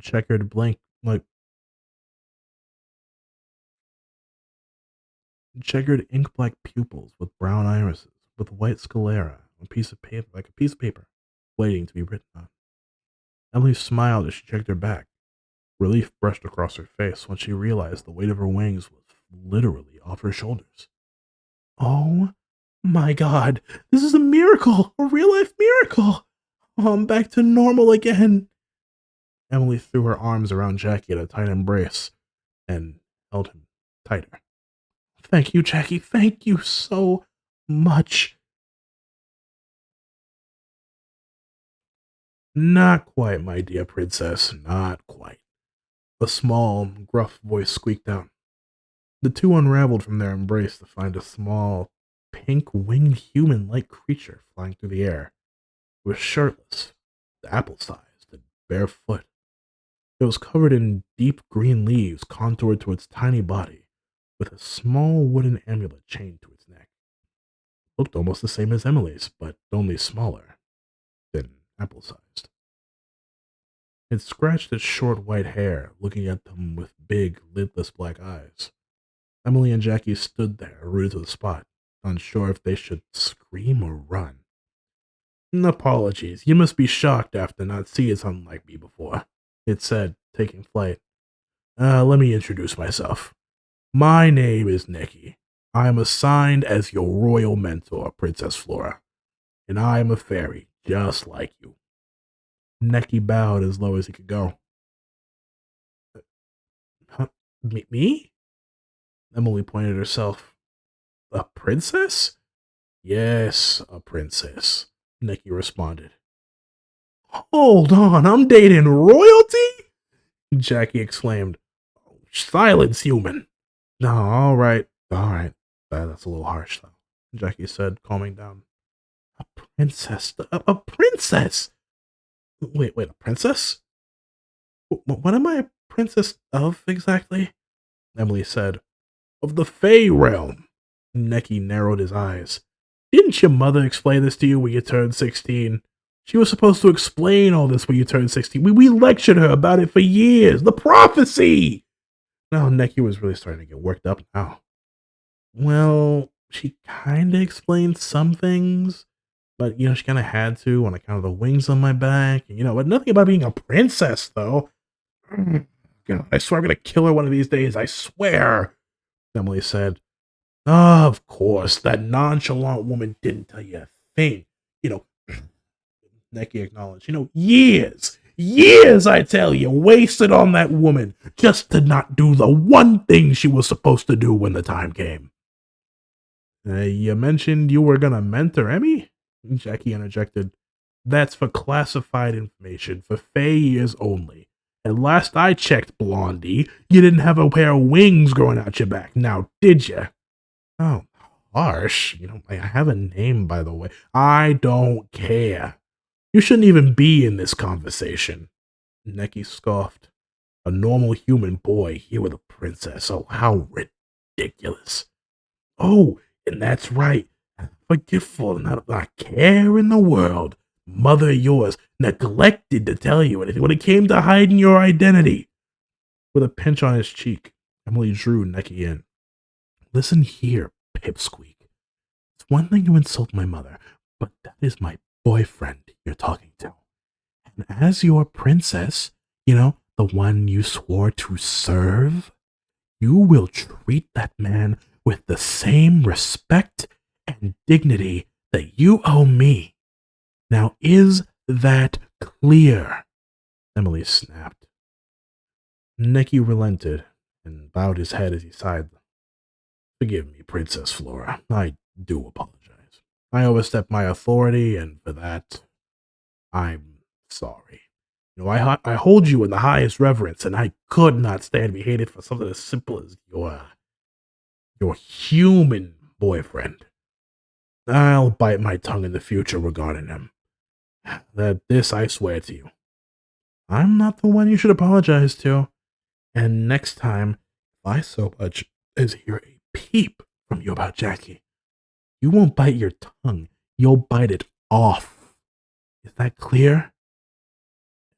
Checkered blank like checkered ink black pupils with brown irises, with white sclera, a piece of paper, waiting to be written on. Emily smiled as she checked her back. Relief brushed across her face when she realized the weight of her wings was literally off her shoulders. Oh my god, this is a miracle! A real life miracle! Oh, I'm back to normal again! Emily threw her arms around Jackie in a tight embrace and held him tighter. Thank you, Jackie. Thank you so much. Not quite, my dear princess. Not quite. A small, gruff voice squeaked out. The two unraveled from their embrace to find a small, pink winged human like creature flying through the air. It was shirtless, apple sized, and barefoot. It was covered in deep green leaves contoured to its tiny body, with a small wooden amulet chained to its neck. It looked almost the same as Emily's, but only smaller than apple sized. It scratched its short white hair, looking at them with big, lidless black eyes. Emily and Jackie stood there, rooted to the spot, unsure if they should scream or run. Apologies, you must be shocked after not seeing something like me before, it said, taking flight. Let me introduce myself. My name is Nicky. I am assigned as your royal mentor, Princess Flora, and I am a fairy, just like you. Necky bowed as low as he could go. Huh? Me? Emily pointed at herself. A princess? Yes, a princess, Nicky responded. Hold on, I'm dating royalty? Jackie exclaimed. Silence, human. No, all right. That's a little harsh, though, Jackie said, calming down. A princess? A princess? Wait, a princess? What am I a princess of, exactly? Emily said. Of the Fey realm. Necky narrowed his eyes. Didn't your mother explain this to you when you turned 16? She was supposed to explain all this when you turned 16. We lectured her about it for years. The prophecy! Now Necky was really starting to get worked up now. Well, she kind of explained some things, but, she kind of had to on account of the wings on my back. But nothing about being a princess, though. God, I swear I'm going to kill her one of these days. I swear, Emily said. Of course, that nonchalant woman didn't tell you a thing. You know, Necky acknowledged. Years, I tell you, wasted on that woman just to not do the one thing she was supposed to do when the time came. You mentioned you were gonna mentor Emmy? Jackie interjected. That's for classified information, for Fey ears only. And last I checked, Blondie, you didn't have a pair of wings growing out your back, now did you? Oh, harsh. I have a name, by the way. I don't care. You shouldn't even be in this conversation. Necky scoffed. A normal human boy here with a princess. Oh, how ridiculous. Oh, and that's right. Forgetful, not a care in the world. Mother of yours neglected to tell you anything when it came to hiding your identity. With a pinch on his cheek, Emily drew Necky in. Listen here, pipsqueak. It's one thing to insult my mother, but that is my boyfriend you're talking to. And as your princess, the one you swore to serve, you will treat that man with the same respect and dignity that you owe me. Now, is that clear? Emily snapped. Necky relented and bowed his head as he sighed. Forgive me, Princess Flora. I do apologize. I overstepped my authority, and for that, I'm sorry. I hold you in the highest reverence, and I could not stand to be hated for something as simple as your human boyfriend. I'll bite my tongue in the future regarding him. This I swear to you. I'm not the one you should apologize to. And next time, if I so much as hear a peep from you about Jackie, you won't bite your tongue. You'll bite it off. Is that clear?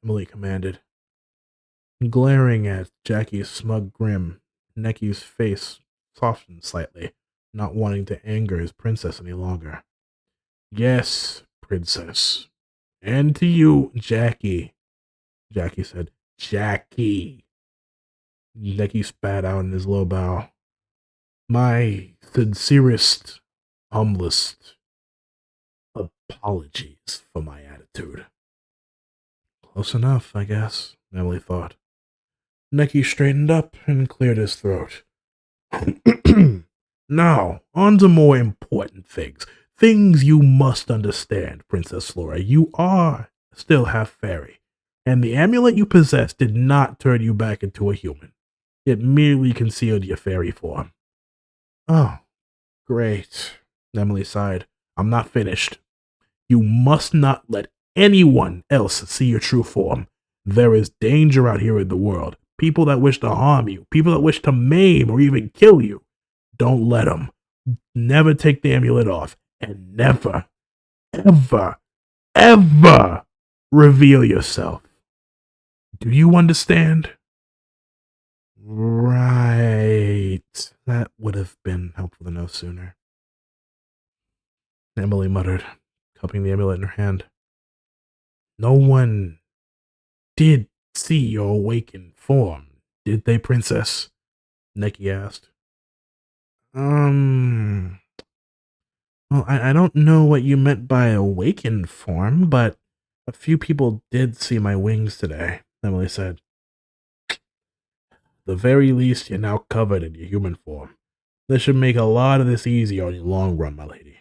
Emily commanded. Glaring at Jackie's smug grin, Necky's face softened slightly, not wanting to anger his princess any longer. Yes, princess. And to you, Jackie. Jackie said, Jackie. Necky spat out in his low bow. My sincerest, humblest apologies for my attitude. Close enough, I guess, Emily thought. Necky straightened up and cleared his throat. Now, on to more important things. Things you must understand, Princess Flora. You are still half fairy, and the amulet you possess did not turn you back into a human. It merely concealed your fairy form. Oh, great, Emily sighed. I'm not finished. You must not let anyone else see your true form. There is danger out here in the world. People that wish to harm you, people that wish to maim or even kill you. Don't let them. Never take the amulet off, and never, ever, ever reveal yourself. Do you understand? Right. That would have been helpful to know sooner. Emily muttered, cupping the amulet in her hand. No one did see your awakened form, did they, Princess? Necky asked. Well, I don't know what you meant by awakened form, but a few people did see my wings today, Emily said. The very least, you're now covered in your human form. This should make a lot of this easier on your long run, my lady.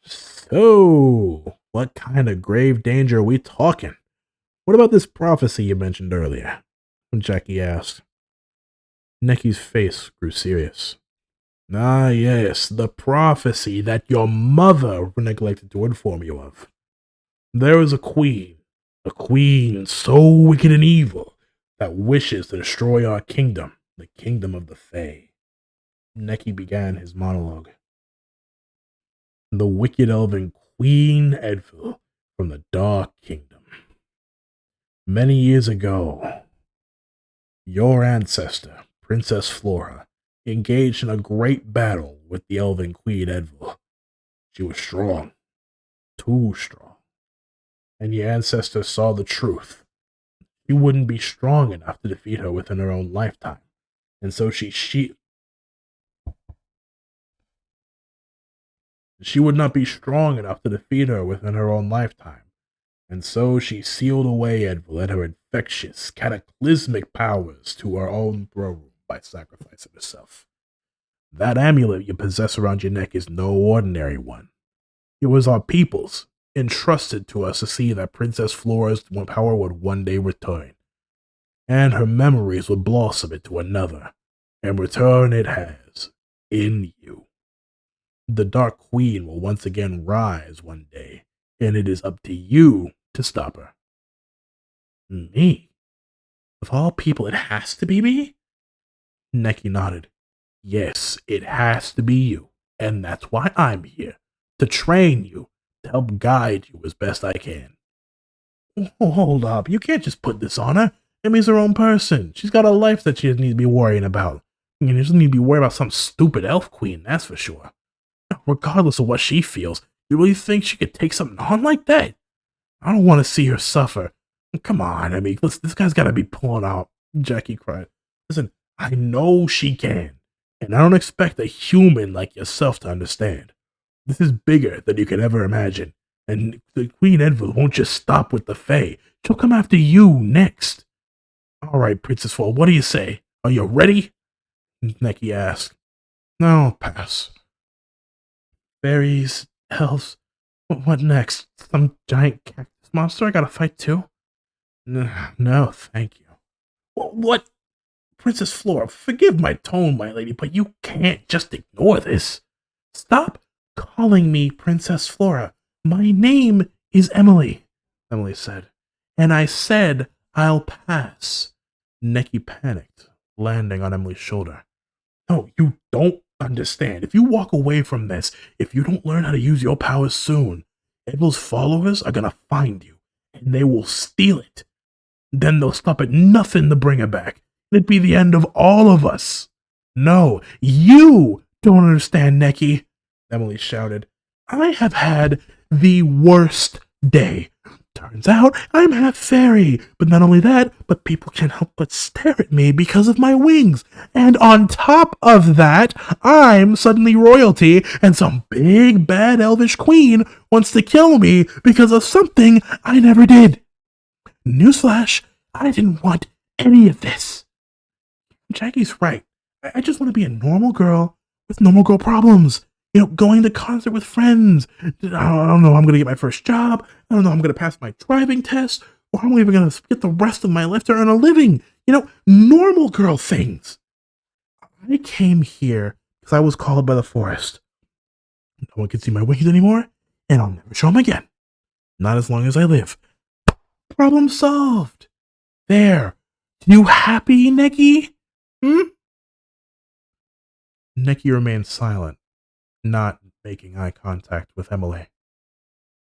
So, what kind of grave danger are we talking? What about this prophecy you mentioned earlier? Jackie asked. Necky's face grew serious. Ah, yes, the prophecy that your mother neglected to inform you of. There is a queen so wicked and evil, that wishes to destroy our kingdom, the kingdom of the Fae. Necky began his monologue. The wicked elven Queen Edvil from the Dark Kingdom. Many years ago, your ancestor, Princess Flora, engaged in a great battle with the elven Queen Edvil. She was strong, too strong, and your ancestor saw the truth. She wouldn't be strong enough to defeat her within her own lifetime, and so she would not be strong enough to defeat her within her own lifetime, and so she sealed away Edvil and her infectious, cataclysmic powers to her own throne room by sacrificing herself. That amulet you possess around your neck is no ordinary one. It was our people's, entrusted to us to see that Princess Flora's power would one day return, and her memories would blossom into another, and return it has, in you. The Dark Queen will once again rise one day, and it is up to you to stop her. Me? Of all people, it has to be me? Necky nodded. Yes, it has to be you, and that's why I'm here, to train you, to help guide you as best I can. Hold up, you can't just put this on her. Emmy's her own person. She's got a life that she doesn't need to be worrying about. She doesn't need to be worried about some stupid elf queen, that's for sure. Regardless of what she feels, you really think she could take something on like that? I don't want to see her suffer. Come on, Emmy, listen, this guy's got to be pulling out. Jackie cried. Listen, I know she can, and I don't expect a human like yourself to understand. This is bigger than you could ever imagine, and the Queen Edvil won't just stop with the Fae. She'll come after you next. All right, Princess Fall, what do you say? Are you ready? Necky asked. No, pass. Fairies, elves, what next? Some giant cactus monster I gotta fight too? No, thank you. What? Princess Flora, forgive my tone, my lady, but you can't just ignore this. Stop calling me Princess Flora. My name is Emily, Emily said. And I said I'll pass. Necky panicked, landing on Emily's shoulder. No, you don't understand. If you walk away from this, if you don't learn how to use your powers soon, Edvil's followers are gonna find you, and they will steal it. Then they'll stop at nothing to bring it back. It'd be the end of all of us. No, you don't understand, Necky, Emily shouted. I have had the worst day. Turns out I'm half fairy, but not only that, but people can't help but stare at me because of my wings. And on top of that, I'm suddenly royalty, and some big bad elvish queen wants to kill me because of something I never did. Newsflash, I didn't want any of this. Jackie's right. I just want to be a normal girl with normal girl problems. Going to concert with friends. I don't know how I'm going to get my first job. I don't know how I'm going to pass my driving test. Or how I'm even going to get the rest of my life to earn a living. Normal girl things. I came here because I was called by the forest. No one can see my wings anymore, and I'll never show them again. Not as long as I live. Problem solved. There. You happy, Necky? Necky remained silent, not making eye contact with Emily.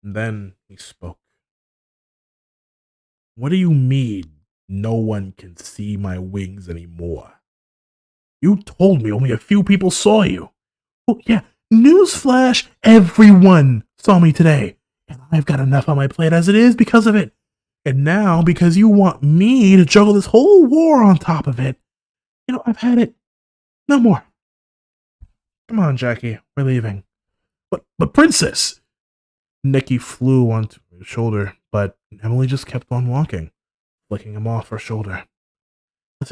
Then he spoke. What do you mean, no one can see my wings anymore? You told me only a few people saw you. Oh, yeah, newsflash, everyone saw me today. And I've got enough on my plate as it is because of it. And now, because you want me to juggle this whole war on top of it, I've had it. No more. Come on, Jackie, we're leaving. But Princess! Necky flew onto his shoulder, but Emily just kept on walking, flicking him off her shoulder.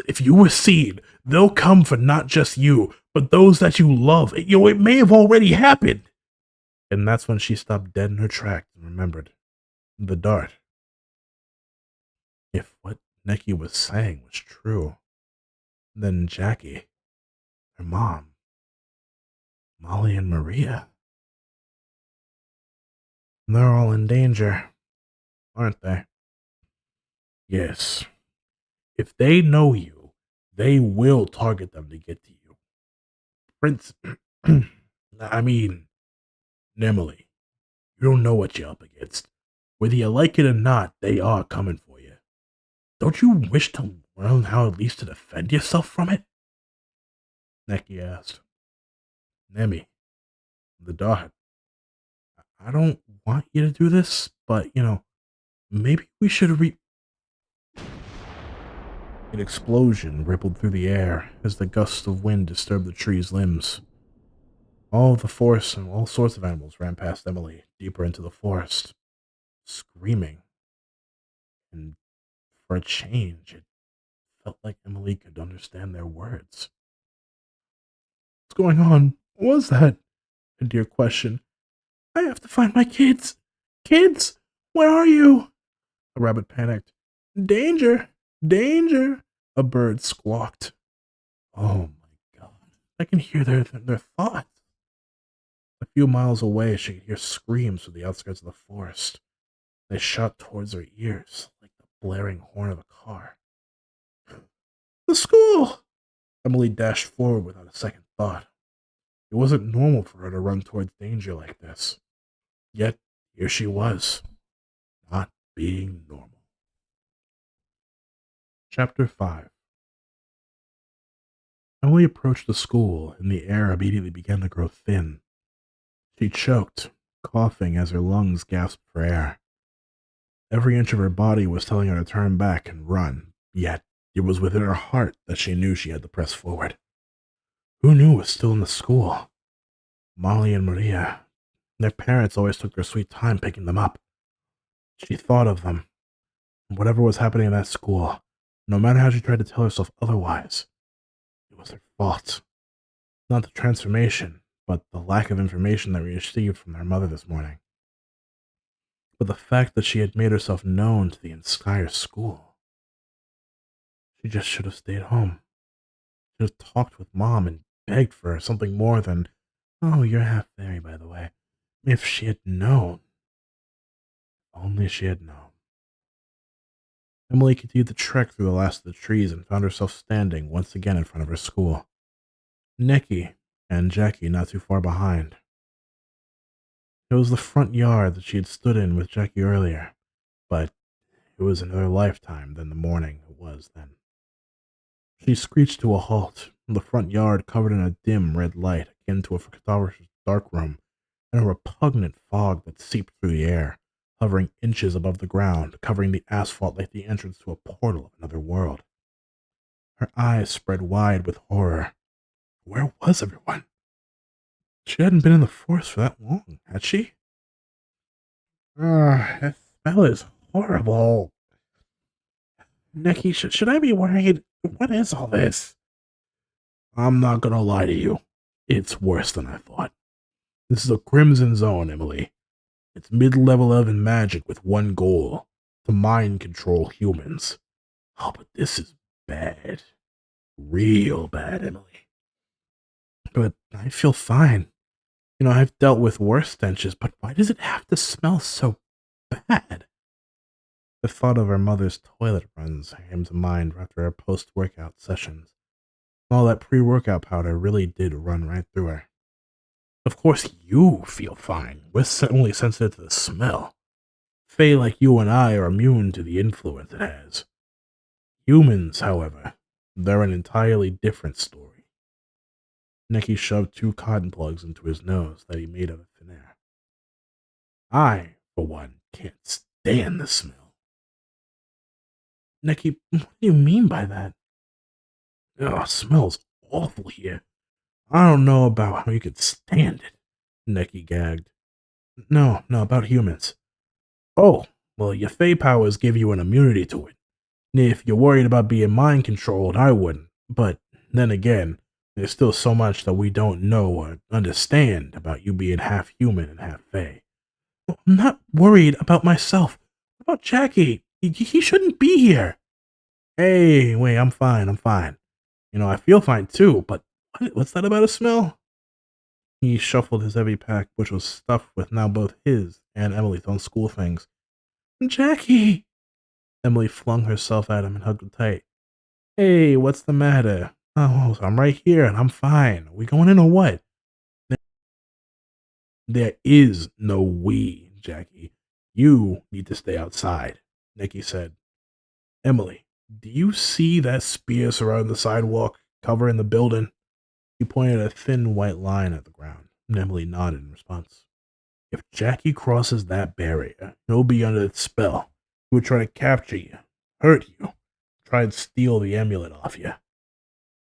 If you were seen, they'll come for not just you, but those that you love. It may have already happened. And that's when she stopped dead in her tracks and remembered the dart. If what Necky was saying was true, then Jackie, her mom, Molly and Maria, they're all in danger, aren't they? Yes. If they know you, they will target them to get to you. Prince, I mean, Emily, you don't know what you're up against. Whether you like it or not, they are coming for you. Don't you wish to learn how at least to defend yourself from it? Necky asked. Nemi, the dart. I don't want you to do this, but, maybe we should An explosion rippled through the air as the gusts of wind disturbed the tree's limbs. All of the forest and all sorts of animals ran past Emily, deeper into the forest, screaming. And for a change, it felt like Emily could understand their words. What's going on? What was that? A dear question. I have to find my kids. Kids, where are you? A rabbit panicked. Danger! Danger! A bird squawked. Oh my god. I can hear their thoughts. A few miles away, she could hear screams from the outskirts of the forest. They shot towards her ears, like the blaring horn of a car. The school! Emily dashed forward without a second thought. It wasn't normal for her to run towards danger like this. Yet, here she was, not being normal. Chapter 5. Emily approached the school, and the air immediately began to grow thin. She choked, coughing as her lungs gasped for air. Every inch of her body was telling her to turn back and run, yet it was within her heart that she knew she had to press forward. Who knew was still in the school? Molly and Maria. Their parents always took their sweet time picking them up. She thought of them. Whatever was happening in that school, no matter how she tried to tell herself otherwise, it was her fault. Not the transformation, but the lack of information that we received from their mother this morning. But the fact that she had made herself known to the entire school. She just should have stayed home. Should have talked with Mom and begged for something more than, "Oh, you're half fairy, by the way." If she had known. Only she had known. Emily continued the trek through the last of the trees and found herself standing once again in front of her school. Necky and Jackie not too far behind. It was the front yard that she had stood in with Jackie earlier, but it was another lifetime than the morning it was then. She screeched to a halt, the front yard covered in a dim red light akin to a photographer's darkroom, and a repugnant fog that seeped through the air, hovering inches above the ground, covering the asphalt like the entrance to a portal of another world. Her eyes spread wide with horror. Where was everyone? She hadn't been in the forest for that long, had she? That smell is horrible. Nicky, should I be worried? What is all this? I'm not gonna lie to you. It's worse than I thought. This is a crimson zone, Emily. It's mid-level elven magic with one goal: to mind control humans. Oh, but this is bad. Real bad, Emily. But I feel fine. I've dealt with worse stenches, but why does it have to smell so bad? The thought of her mother's toilet runs came to mind after her post-workout sessions. All that pre-workout powder really did run right through her. Of course you feel fine. We're only sensitive to the smell. Fae like you and I are immune to the influence it has. Humans, however, they're an entirely different story. Nicky shoved 2 cotton plugs into his nose that he made out of thin air. I, for one, can't stand the smell. Nicky, what do you mean by that? Oh, it smells awful here. I don't know about how you could stand it, Nicky gagged. No, about humans. Oh, well, your Fae powers give you an immunity to it. If you're worried about being mind controlled, I wouldn't. But then again, there's still so much that we don't know or understand about you being half human and half Fae. I'm not worried about myself. What about Jackie? He shouldn't be here. Hey, wait, I'm fine. I feel fine too, but what's that about a smell? He shuffled his heavy pack, which was stuffed with now both his and Emily's own school things. Jackie! Emily flung herself at him and hugged him tight. Hey, what's the matter? Oh, I'm right here and I'm fine. Are we going in or what? There is no we, Jackie. You need to stay outside, Nicky said. Emily, do you see that spear surrounding the sidewalk, covering the building? He pointed a thin white line at the ground, and Emily nodded in response. If Jackie crosses that barrier, he'll be under its spell. He would try to capture you, hurt you, try and steal the amulet off you.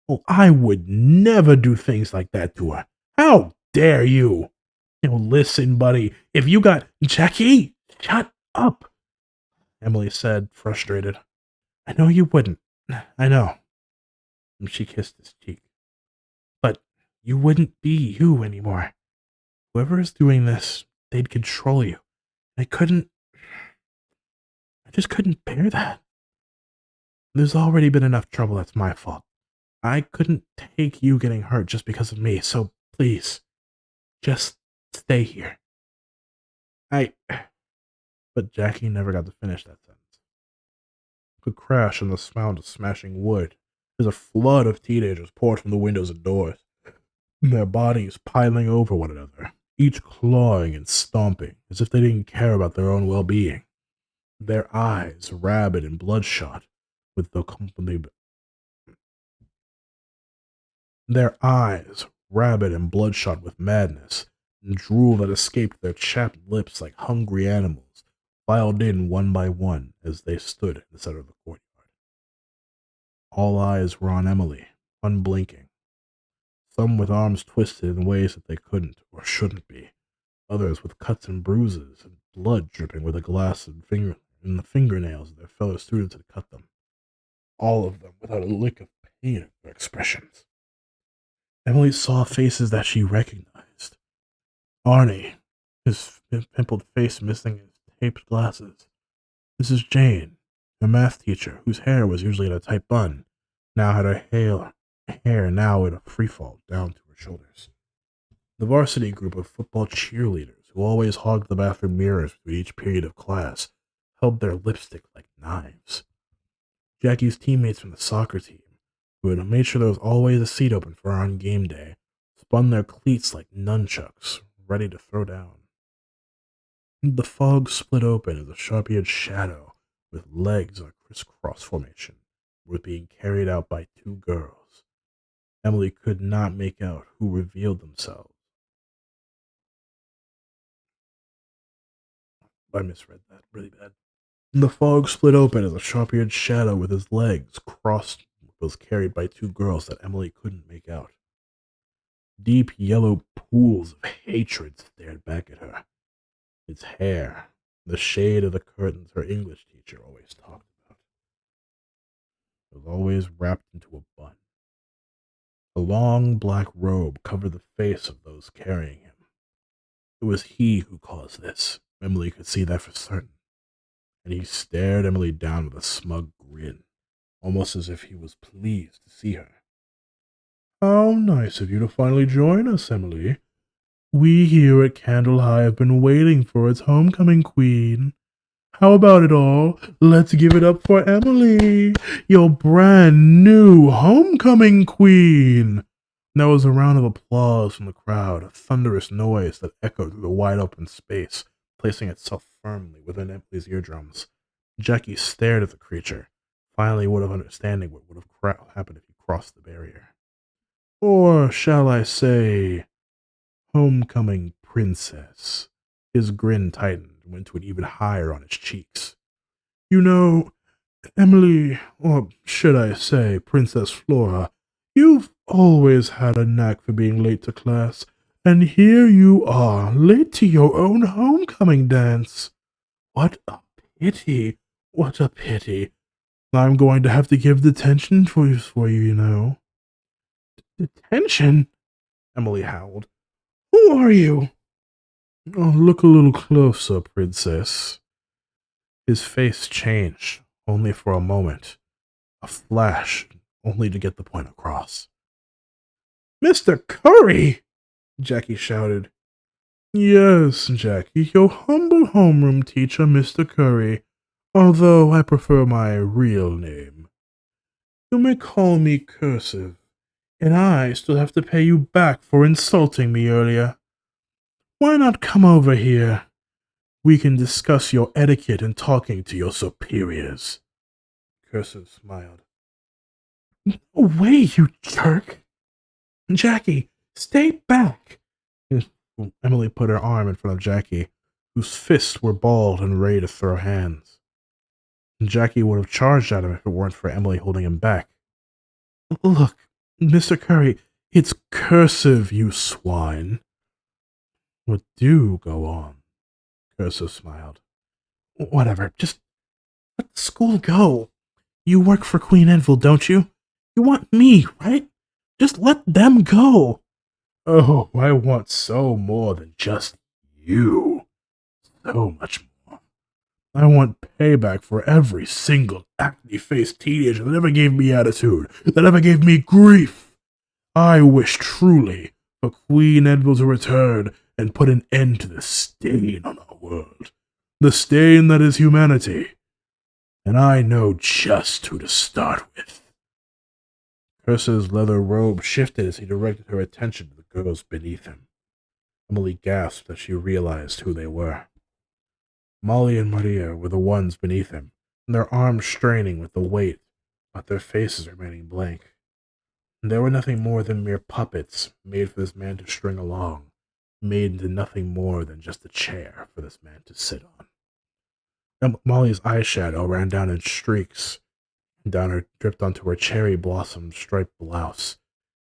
Oh, I would never do things like that to her. How dare you? Listen, buddy, if you got Jackie, shut up, Emily said, frustrated. I know you wouldn't. I know. And she kissed his cheek. But you wouldn't be you anymore. Whoever is doing this, they'd control you. I just couldn't bear that. There's already been enough trouble that's my fault. I couldn't take you getting hurt just because of me, so please, just stay here. But Jackie never got to finish that sentence. The crash and the sound of smashing wood as a flood of teenagers poured from the windows and doors, their bodies piling over one another, each clawing and stomping as if they didn't care about their own well-being. Their eyes rabid and bloodshot with the company. Their eyes rabid and bloodshot with madness, and drool that escaped their chapped lips like hungry animals, filed in one by one as they stood in the center of the courtyard. All eyes were on Emily, unblinking, some with arms twisted in ways that they couldn't or shouldn't be, others with cuts and bruises and blood dripping where the glass and the fingernails of their fellow students had cut them. All of them without a lick of pain in their expressions. Emily saw faces that she recognized. Arnie, his pimpled face missing his taped glasses. Mrs. Jane, her math teacher, whose hair was usually in a tight bun, now had her hair now in a freefall down to her shoulders. The varsity group of football cheerleaders, who always hogged the bathroom mirrors between each period of class, held their lipstick like knives. Jackie's teammates from the soccer team, who had made sure there was always a seat open for her on game day, spun their cleats like nunchucks, ready to throw down. The fog split open as a sharp-eared shadow with legs in a crisscross formation was being carried out by two girls. Emily could not make out who revealed themselves. I misread that really bad. The fog split open as a sharp-eared shadow with his legs crossed was carried by two girls that Emily couldn't make out. Deep yellow pools of hatred stared back at her. Its hair, the shade of the curtains her English teacher always talked about, was always wrapped into a bun. A long black robe covered the face of those carrying him. It was he who caused this. Emily could see that for certain. And he stared Emily down with a smug grin, almost as if he was pleased to see her. How nice of you to finally join us, Emily. We here at Candle High have been waiting for its homecoming queen. How about it all? Let's give it up for Emily, your brand new homecoming queen. There was a round of applause from the crowd, a thunderous noise that echoed through the wide open space, placing itself firmly within Emily's eardrums. Jackie stared at the creature, finally would have understanding what would have happened if he crossed the barrier. Or shall I say, homecoming princess. His grin tightened and went to an even higher on his cheeks. You know, Emily, or should I say, Princess Flora, you've always had a knack for being late to class, and here you are, late to your own homecoming dance. What a pity, what a pity. I'm going to have to give detention for you, you know. Detention? Emily howled. Who are you? Oh, look a little closer, princess. His face changed, only for a moment. A flash, only to get the point across. Mr. Curry! Jackie shouted. Yes, Jackie, your humble homeroom teacher, Mr. Curry, although I prefer my real name. You may call me Cursive, and I still have to pay you back for insulting me earlier. Why not come over here? We can discuss your etiquette in talking to your superiors. Cursive smiled. No way, you jerk! Jackie, stay back! Emily put her arm in front of Jackie, whose fists were balled and ready to throw hands. Jackie would have charged at him if it weren't for Emily holding him back. Look, Mr. Curry, it's Cursive, you swine. Well, do go on. Cursive smiled. Whatever, just let the school go. You work for Queen Envil, don't you? You want me, right? Just let them go. Oh, I want so more than just you. So much more. I want payback for every single acne-faced teenager that ever gave me attitude, that ever gave me grief. I wish truly for Queen Envil to return and put an end to the stain on our world. The stain that is humanity. And I know just who to start with. Curse's leather robe shifted as he directed her attention to the girls beneath him. Emily gasped as she realized who they were. Molly and Maria were the ones beneath him, their arms straining with the weight, but their faces remaining blank. They were nothing more than mere puppets made for this man to string along, made into nothing more than just a chair for this man to sit on. Molly's eyeshadow ran down in streaks, dripped onto her cherry blossom striped blouse.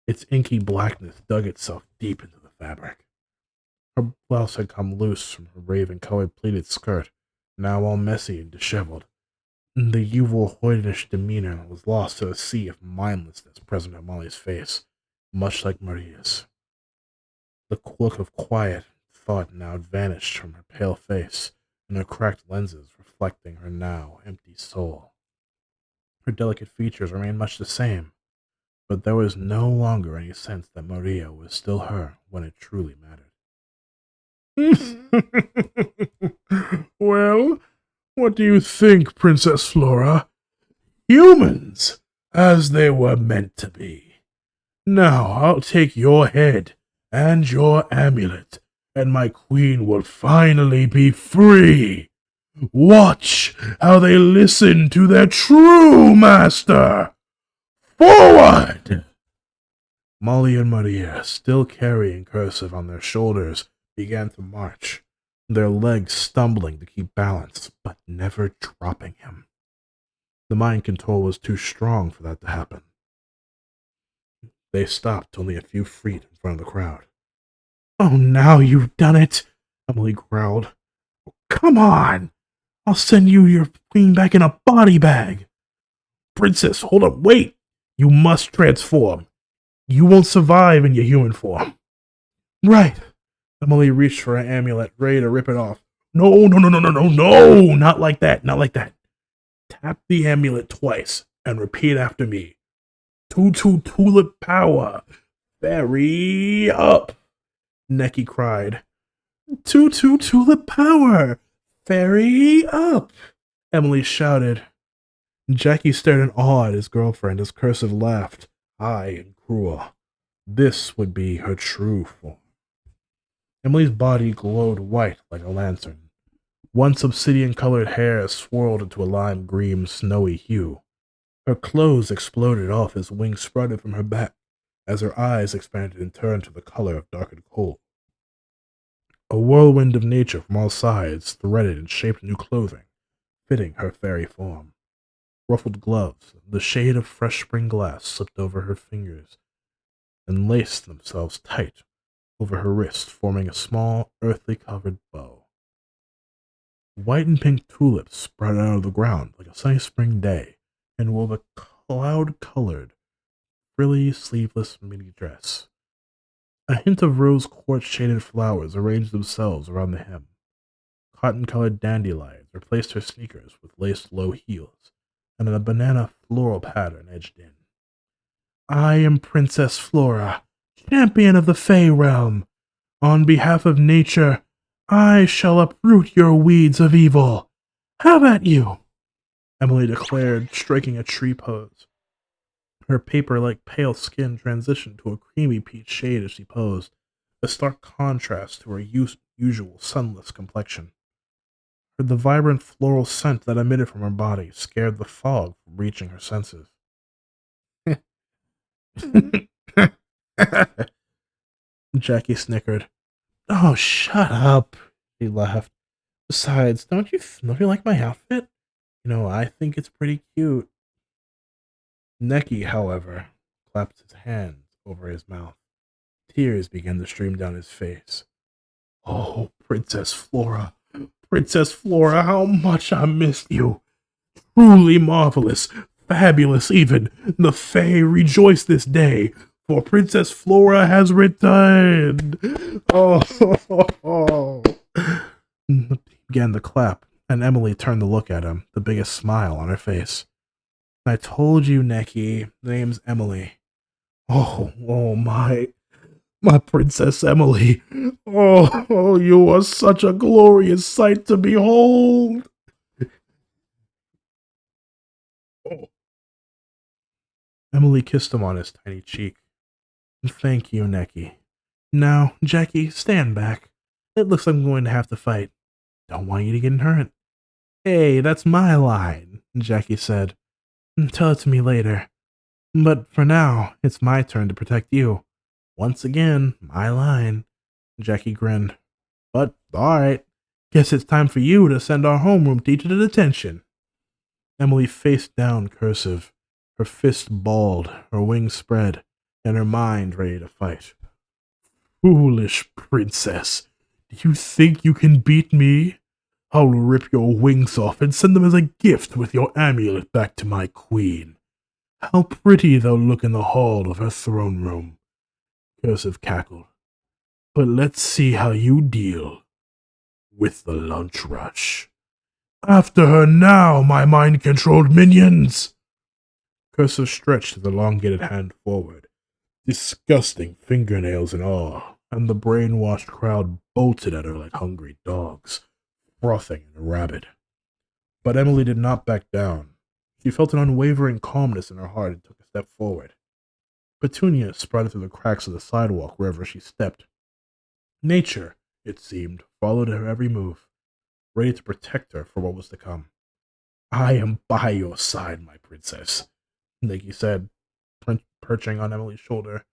Its inky blackness dug itself deep into the fabric. Her blouse had come loose from her raven-colored pleated skirt, now all messy and disheveled. The youthful, hoydenish demeanor was lost to a sea of mindlessness present on Molly's face, much like Maria's. The look of quiet thought now vanished from her pale face, and her cracked lenses reflecting her now empty soul. Her delicate features remained much the same, but there was no longer any sense that Maria was still her when it truly mattered. Well, what do you think, Princess Flora? Humans, as they were meant to be. Now I'll take your head and your amulet and my queen will finally be free. Watch how they listen to their true master. Forward! Molly and Maria, still carrying Cursive on their shoulders, began to march, their legs stumbling to keep balance, but never dropping him. The mind control was too strong for that to happen. They stopped only a few feet in front of the crowd. Oh, now you've done it, Emily growled. Come on! I'll send you your queen back in a body bag. Princess, hold up, wait! You must transform. You won't survive in your human form. Right. Emily reached for her amulet, ready to rip it off. No, not like that, not like that. Tap the amulet twice and repeat after me. Tutu tulip power. Fairy up. Necky cried. Tutu tulip power. Fairy up. Emily shouted. Jackie stared in awe at his girlfriend as Cursive laughed, high and cruel. This would be her true form. Emily's body glowed white like a lantern. Once obsidian-colored hair swirled into a lime-green, snowy hue. Her clothes exploded off as wings sprouted from her back, as her eyes expanded and turned to the color of darkened coal. A whirlwind of nature from all sides threaded and shaped new clothing, fitting her fairy form. Ruffled gloves, the shade of fresh spring glass slipped over her fingers and laced themselves tight over her wrist, forming a small, earthly-covered bow. White and pink tulips sprouted out of the ground like a sunny spring day and wove a cloud-colored, frilly, sleeveless mini dress. A hint of rose quartz-shaded flowers arranged themselves around the hem. Cotton-colored dandelions replaced her sneakers with laced low heels, and a banana floral pattern edged in. I am Princess Flora, champion of the Fey realm. On behalf of nature, I shall uproot your weeds of evil. How about you? Emily declared, striking a tree pose. Her paper-like pale skin transitioned to a creamy peach shade as she posed, a stark contrast to her usual sunless complexion. The vibrant floral scent that emitted from her body scared the fog from reaching her senses. Jackie snickered. Oh, shut up, she laughed. Besides, don't you like my outfit? I think it's pretty cute. Necky, however, clapped his hands over his mouth. Tears began to stream down his face. Oh, Princess Flora, how much I missed you. Truly marvelous, fabulous even. The Fae rejoice this day, for Princess Flora has returned. Oh. He began to clap, and Emily turned to look at him, the biggest smile on her face. I told you, Necky, the name's Emily. Oh, my Princess Emily. Oh, you are such a glorious sight to behold. Oh. Emily kissed him on his tiny cheek. Thank you, Necky. Now, Jackie, stand back. It looks like I'm going to have to fight. Don't want you to get hurt. Hey, that's my line, Jackie said. Tell it to me later. But for now, it's my turn to protect you. Once again, my line. Jackie grinned. But, alright. Guess it's time for you to send our homeroom teacher to detention. Emily faced down Cursive, her fist balled, her wings spread, and her mind ready to fight. Foolish princess, do you think you can beat me? I'll rip your wings off and send them as a gift with your amulet back to my queen. How pretty they'll look in the hall of her throne room. Cursive cackled. But let's see how you deal with the lunch rush. After her now, my mind-controlled minions! Cursive stretched his elongated hand forward, disgusting fingernails and all, and the brainwashed crowd bolted at her like hungry dogs, frothing and rabid. But Emily did not back down. She felt an unwavering calmness in her heart and took a step forward. Petunia sprouted through the cracks of the sidewalk wherever she stepped. Nature, it seemed, followed her every move, ready to protect her for what was to come. I am by your side, my princess, Nikki said, perching on Emily's shoulder.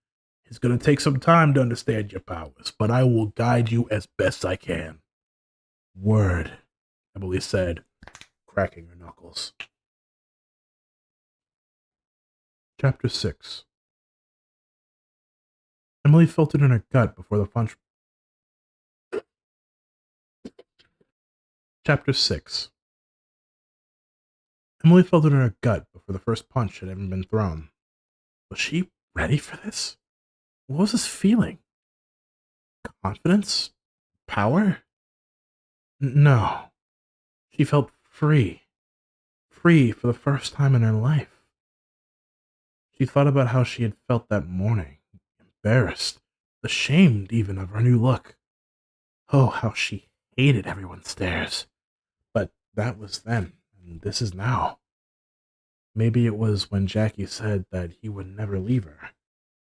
It's going to take some time to understand your powers, but I will guide you as best I can. Word, Emily said, cracking her knuckles. Chapter 6. Emily felt it in her gut before the punch. Chapter 6. Emily felt it in her gut before the first punch had even been thrown. Was she ready for this? What was this feeling? Confidence? Power? No. She felt free. Free for the first time in her life. She thought about how she had felt that morning, embarrassed, ashamed even of her new look. Oh, how she hated everyone's stares. But that was then, and this is now. Maybe it was when Jackie said that he would never leave her.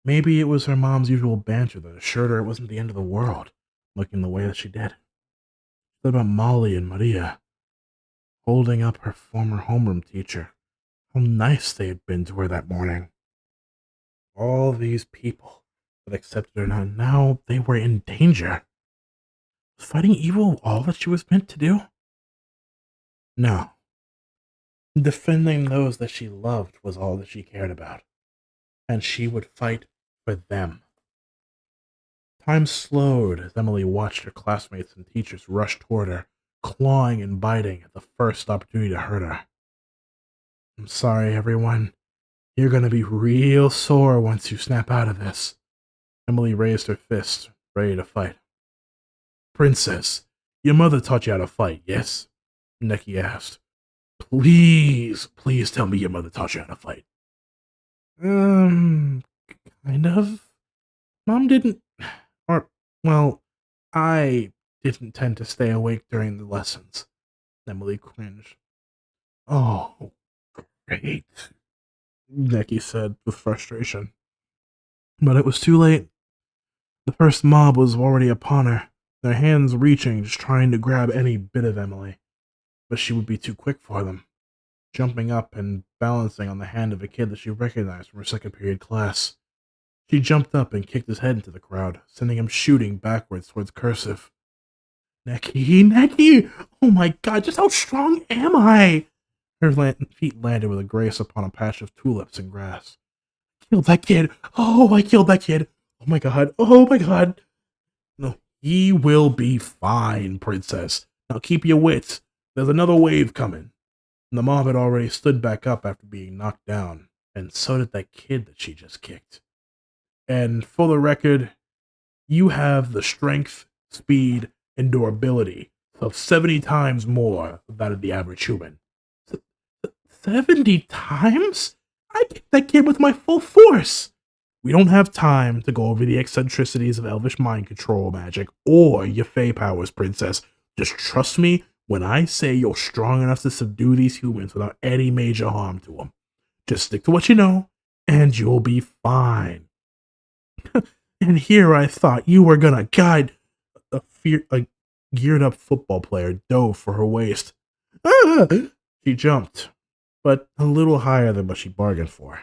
Maybe it was her mom's usual banter that assured her it wasn't the end of the world, looking the way that she did. She thought about Molly and Maria, holding up her former homeroom teacher. How nice they had been to her that morning. All these people that accepted her now they were in danger. Was fighting evil all that she was meant to do? No. Defending those that she loved was all that she cared about. And she would fight for them. Time slowed as Emily watched her classmates and teachers rush toward her, clawing and biting at the first opportunity to hurt her. I'm sorry, everyone. You're gonna be real sore once you snap out of this. Emily raised her fist, ready to fight. Princess, your mother taught you how to fight, yes? Neki asked. Please tell me your mother taught you how to fight. Kind of. Mom didn't, well, I didn't tend to stay awake during the lessons. Emily cringed. Oh, great, Neki said with frustration. But it was too late. The first mob was already upon her, their hands reaching, just trying to grab any bit of Emily. But she would be too quick for them, jumping up and balancing on the hand of a kid that she recognized from her second period class. She jumped up and kicked his head into the crowd, sending him shooting backwards towards Cursive. Neki! Oh my god, just how strong am I? Her feet landed with a grace upon a patch of tulips and grass. Killed that kid! Oh, I killed that kid! Oh my god! Oh my god! No, he will be fine, princess. Now keep your wits. There's another wave coming. And the mob had already stood back up after being knocked down, and so did that kid that she just kicked. And for the record, you have the strength, speed, and durability of 70 times more than that of the average human. 70 times? I kicked that kid with my full force. We don't have time to go over the eccentricities of elvish mind control magic or your fey powers, princess. Just trust me when I say you're strong enough to subdue these humans without any major harm to them. Just stick to what you know, and you'll be fine. And here I thought you were gonna guide a geared up football player dove for her waist. Ah! She jumped, but a little higher than what she bargained for.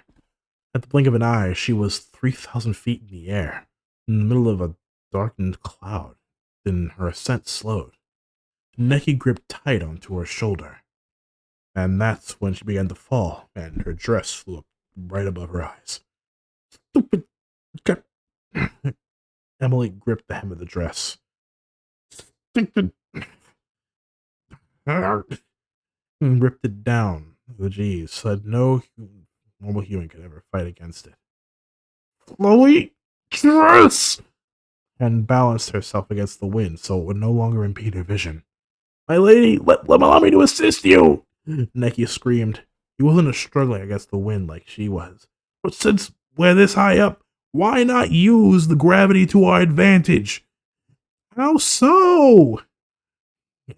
At the blink of an eye, she was 3,000 feet in the air, in the middle of a darkened cloud. Then her ascent slowed. Neki gripped tight onto her shoulder. And that's when she began to fall, and her dress flew up right above her eyes. Stupid. Emily gripped the hem of the dress. Stupid. And ripped it down with ease so that no normal human could ever fight against it. Chloe, dress! And balanced herself against the wind so it would no longer impede her vision. My lady, allow me to assist you! Neki screamed. He wasn't struggling against the wind like she was. But since we're this high up, why not use the gravity to our advantage? How so?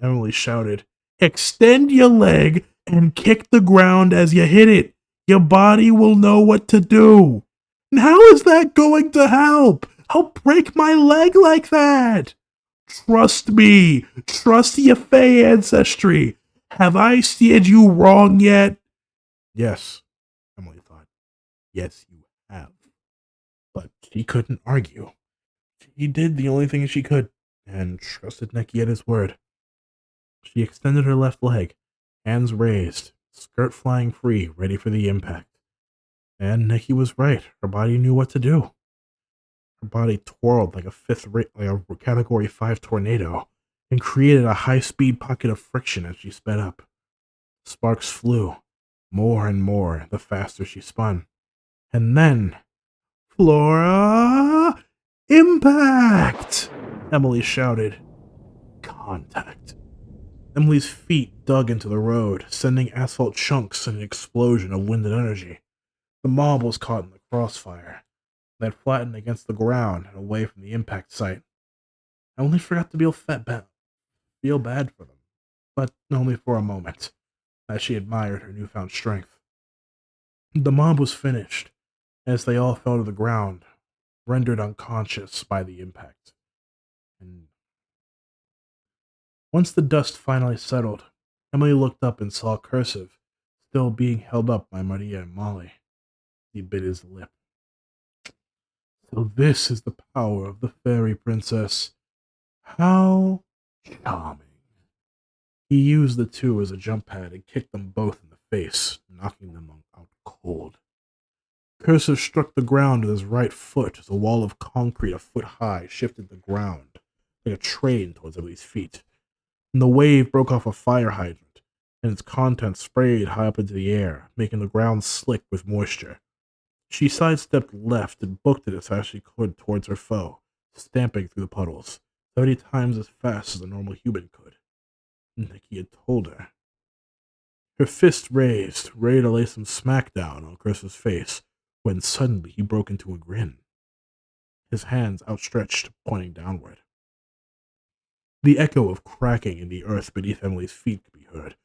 Emily shouted. Extend your leg and kick the ground as you hit it. Your body will know what to do. And how is that going to help? I'll break my leg like that. Trust me! Trust your Fey ancestry! Have I steered you wrong yet? Yes, Emily thought. Yes, you have. But she couldn't argue. She did the only thing she could, and trusted Necky at his word. She extended her left leg, hands raised, skirt flying free, ready for the impact. And Necky was right. Her body knew what to do. Her body twirled like a Category 5 tornado, and created a high-speed pocket of friction as she sped up. Sparks flew, more and more, the faster she spun. And then, Flora! Impact! Emily shouted. Contact. Emily's feet dug into the road, sending asphalt chunks in an explosion of wind and energy. The mob was caught in the crossfire. They had flattened against the ground and away from the impact site. Emily forgot to feel bad for them, but only for a moment, as she admired her newfound strength. The mob was finished, as they all fell to the ground, rendered unconscious by the impact. And once the dust finally settled, Emily looked up and saw Cursive, still being held up by Maria and Molly. He bit his lip. So this is the power of the fairy princess. How charming. He used the two as a jump pad and kicked them both in the face, knocking them out cold. Cursive struck the ground with his right foot as a wall of concrete a foot high shifted the ground, like a train towards Emily's feet. And the wave broke off a fire hydrant, and its contents sprayed high up into the air, making the ground slick with moisture. She sidestepped left and booked it as fast as she could towards her foe, stamping through the puddles, 30 times as fast as a normal human could. Necky had told her. Her fist raised, ready to lay some smackdown on Cursive's face, when suddenly he broke into a grin, his hands outstretched, pointing downward. The echo of cracking in the earth beneath Emily's feet could be heard,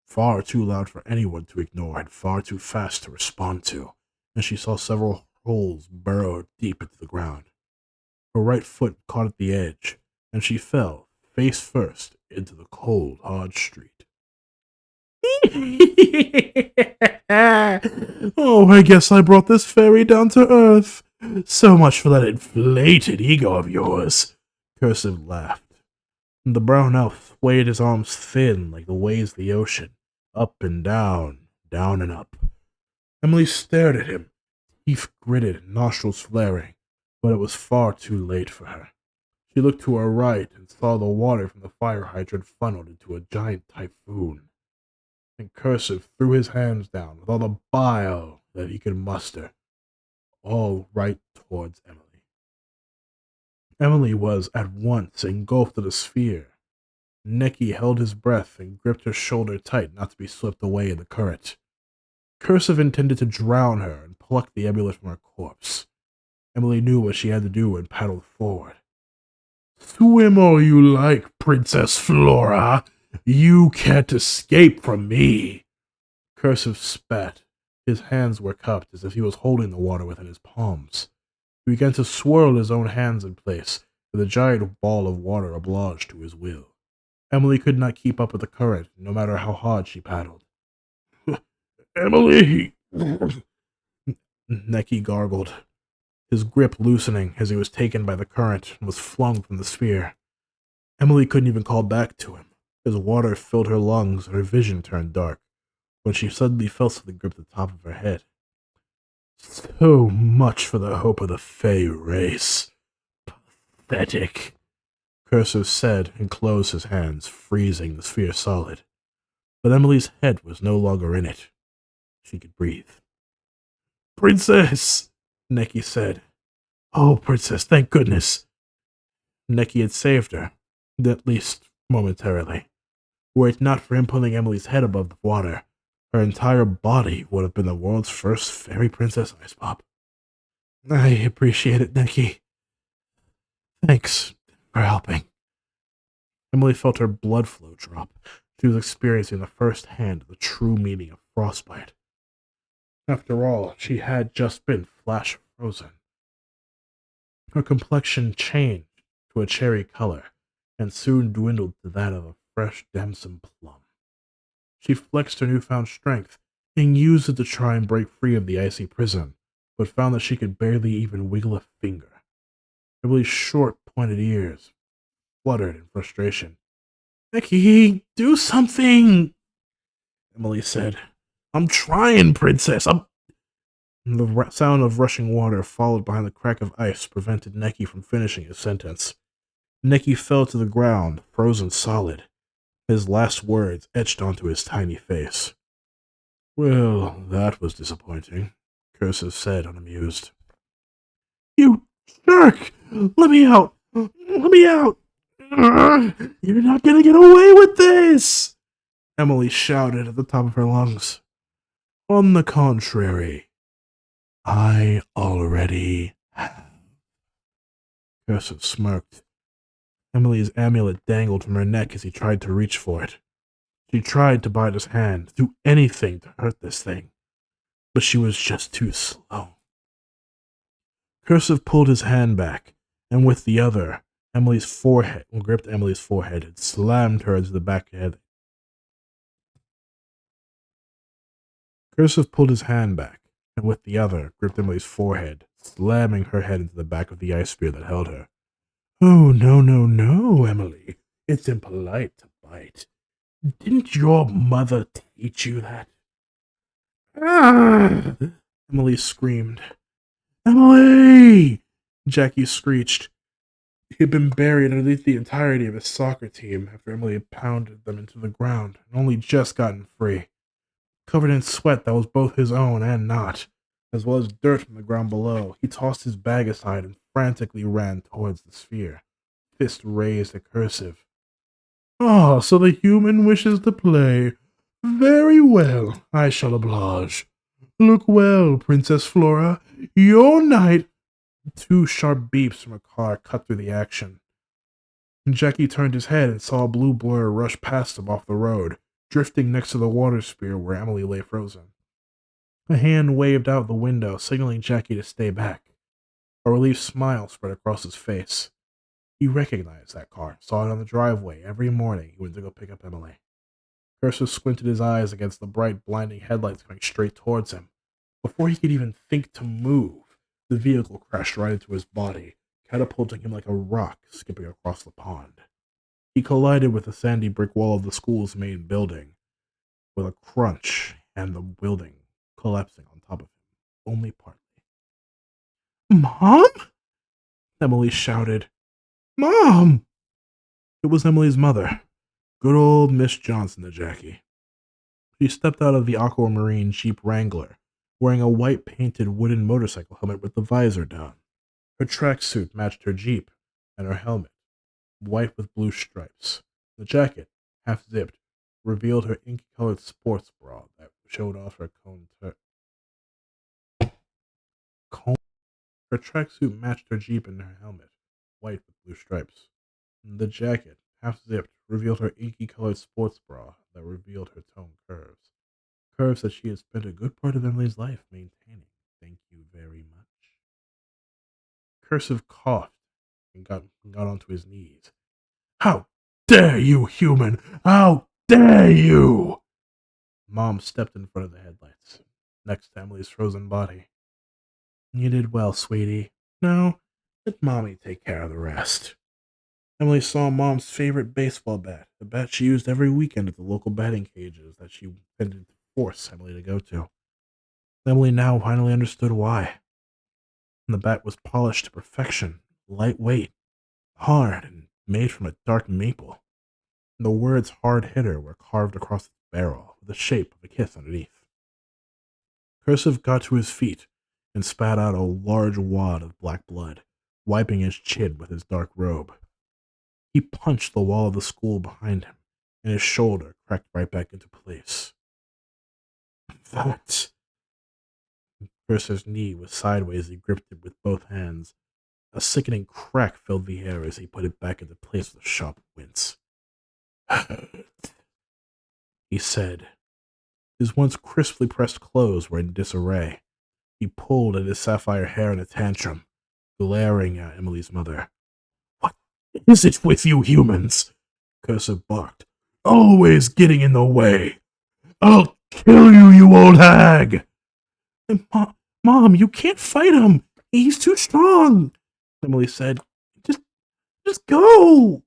far too loud for anyone to ignore and far too fast to respond to, and she saw several holes burrowed deep into the ground. Her right foot caught at the edge, and she fell, face first, into the cold, hard street. Oh, I guess I brought this fairy down to earth. So much for that inflated ego of yours. Cursive laughed. The brown elf swayed his arms thin like the waves of the ocean, up and down and up. Emily stared at him, teeth gritted, nostrils flaring, but it was far too late for her. She looked to her right and saw the water from the fire hydrant funneled into a giant typhoon. And Cursive threw his hands down with all the bile that he could muster, all right towards Emily. Emily was at once engulfed in a sphere. Necky held his breath and gripped her shoulder tight not to be swept away in the current. Cursive intended to drown her and pluck the amulet from her corpse. Emily knew what she had to do and paddled forward. Swim all you like, Princess Flora. You can't escape from me. Cursive spat. His hands were cupped as if he was holding the water within his palms. He began to swirl his own hands in place, with a giant ball of water obliged to his will. Emily could not keep up with the current, no matter how hard she paddled. Emily! Necky gargled, his grip loosening as he was taken by the current and was flung from the sphere. Emily couldn't even call back to him, as water filled her lungs and her vision turned dark, when she suddenly felt something grip the top of her head. So much for the hope of the Fey race. Pathetic, Cursive said and closed his hands, freezing the sphere solid. But Emily's head was no longer in it. She could breathe. Princess, Necky said. Oh, Princess, thank goodness. Necky had saved her, at least momentarily. Were it not for him pulling Emily's head above the water, her entire body would have been the world's first fairy princess ice pop. I appreciate it, Necky. Thanks for helping. Emily felt her blood flow drop. She was experiencing the first hand the true meaning of frostbite. After all, she had just been flash frozen. Her complexion changed to a cherry color, and soon dwindled to that of a fresh damson plum. She flexed her newfound strength and used it to try and break free of the icy prison, but found that she could barely even wiggle a finger. Emily's short, pointed ears fluttered in frustration. "Becky, do something!" Emily said. "I'm trying, princess. The sound of rushing water, followed behind the crack of ice, prevented Necky from finishing his sentence. Necky fell to the ground, frozen solid, his last words etched onto his tiny face. "Well, that was disappointing," Cursive said, unamused. "You jerk! Let me out! Let me out! You're not gonna get away with this!" Emily shouted at the top of her lungs. "On the contrary, I already have." Cursive smirked. Emily's amulet dangled from her neck as he tried to reach for it. She tried to bite his hand, do anything to hurt this thing, but she was just too slow. Cursive pulled his hand back, and with the other, gripped Emily's forehead and slammed her into the back of the Cursive pulled his hand back, and with the other, gripped Emily's forehead, slamming her head into the back of the ice spear that held her. "Oh, no, no, no, Emily. It's impolite to bite. Didn't your mother teach you that?" "Ah!" Emily screamed. "Emily!" Jackie screeched. He had been buried underneath the entirety of his soccer team after Emily had pounded them into the ground and only just gotten free. Covered in sweat that was both his own and not, as well as dirt from the ground below, he tossed his bag aside and frantically ran towards the sphere, fist raised at Cursive. "Ah, so the human wishes to play. Very well, I shall oblige. Look well, Princess Flora. Your night—" Two sharp beeps from a car cut through the action. Jackie turned his head and saw a blue blur rush past him off the road, drifting next to the water spear where Emily lay frozen. A hand waved out the window, signaling Jackie to stay back. A relieved smile spread across his face. He recognized that car, saw it on the driveway every morning he went to go pick up Emily. Cursive squinted his eyes against the bright, blinding headlights coming straight towards him. Before he could even think to move, the vehicle crashed right into his body, catapulting him like a rock skipping across the pond. He collided with the sandy brick wall of the school's main building, with a crunch and the building collapsing on top of him, only partly. "Mom?" Emily shouted. "Mom!" It was Emily's mother, good old Miss Johnson to Jackie. She stepped out of the aquamarine Jeep Wrangler, wearing a white painted wooden motorcycle helmet with the visor down. Her tracksuit matched her Jeep, and her helmet, white with blue stripes. The jacket, half zipped, revealed her inky-colored sports bra that showed off her Her tracksuit matched her Jeep and her helmet, white with blue stripes. The jacket, half zipped, revealed her inky-colored sports bra that revealed her toned curves. Curves that she had spent a good part of Emily's life maintaining. Thank you very much. Cursive coughed and got onto his knees. "How dare you, human! How dare you!" Mom stepped in front of the headlights, next to Emily's frozen body. "You did well, sweetie. Now, let Mommy take care of the rest." Emily saw Mom's favorite baseball bat, the bat she used every weekend at the local batting cages that she intended to force Emily to go to. Emily now finally understood why. And the bat was polished to perfection, lightweight, hard, and made from a dark maple. And the words "hard hitter" were carved across its barrel, with the shape of a kiss underneath. Cursive got to his feet and spat out a large wad of black blood, wiping his chin with his dark robe. He punched the wall of the school behind him, and his shoulder cracked right back into place. That. Cursive's knee was sideways as he gripped it with both hands. A sickening crack filled the air as he put it back into place with a sharp wince. He said. His once crisply pressed clothes were in disarray. He pulled at his sapphire hair in a tantrum, glaring at Emily's mother. "What Is it with you humans? Cursive barked. Always getting in the way. I'll kill you, you old hag! Mom, you can't fight him. He's too strong, Emily said. Just, just go!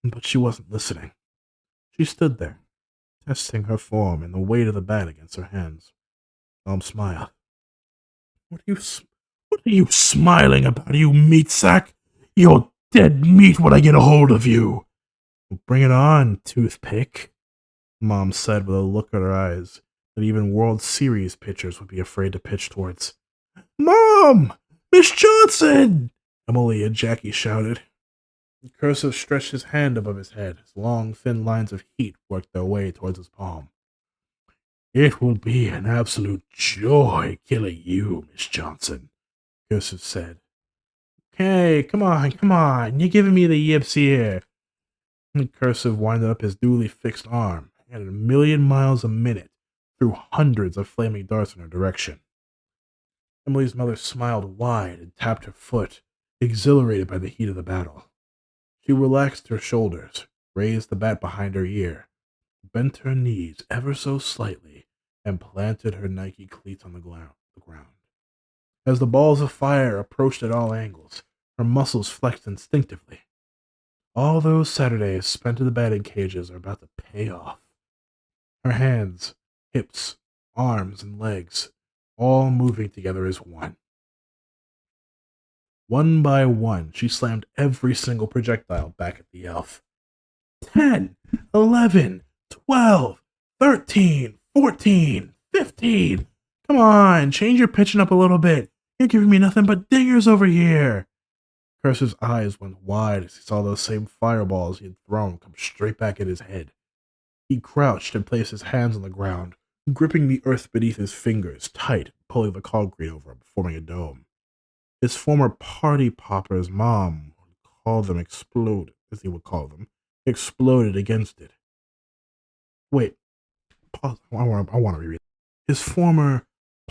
But she wasn't listening. She stood there, testing her form and the weight of the bat against her hands. Mom smiled. What are you smiling about, you meat sack? You're dead meat when I get a hold of you. Bring it on, toothpick, Mom said with a look in her eyes that even World Series pitchers would be afraid to pitch towards. Mom! Miss Johnson! Emily and Jackie shouted. Cursive stretched his hand above his head as long, thin lines of heat worked their way towards his palm. It will be an absolute joy killing you, Miss Johnson, Cursive said. Hey, come on, you're giving me the yips here. And Cursive winded up his newly fixed arm at 1,000,000 miles a minute threw hundreds of flaming darts in her direction. Emily's mother smiled wide and tapped her foot, exhilarated by the heat of the battle. She relaxed her shoulders, raised the bat behind her ear, bent her knees ever so slightly, and planted her Nike cleats on the ground. As the balls of fire approached at all angles, her muscles flexed instinctively. All those Saturdays spent in the batting cages are about to pay off. Her hands, hips, arms, and legs, all moving together as one. One by one, she slammed every single projectile back at the elf. 10, 11, 12, 13, 14, 15. Come on, change your pitching up a little bit. You're giving me nothing but dingers over here. Cursive's eyes went wide as he saw those same fireballs he had thrown come straight back at his head. He crouched and placed his hands on the ground, gripping the earth beneath his fingers tight, pulling the concrete over him, forming a dome. His former party popper's mom would call them explode, as he would call them, exploded against it. Wait, pause. I want to reread. His former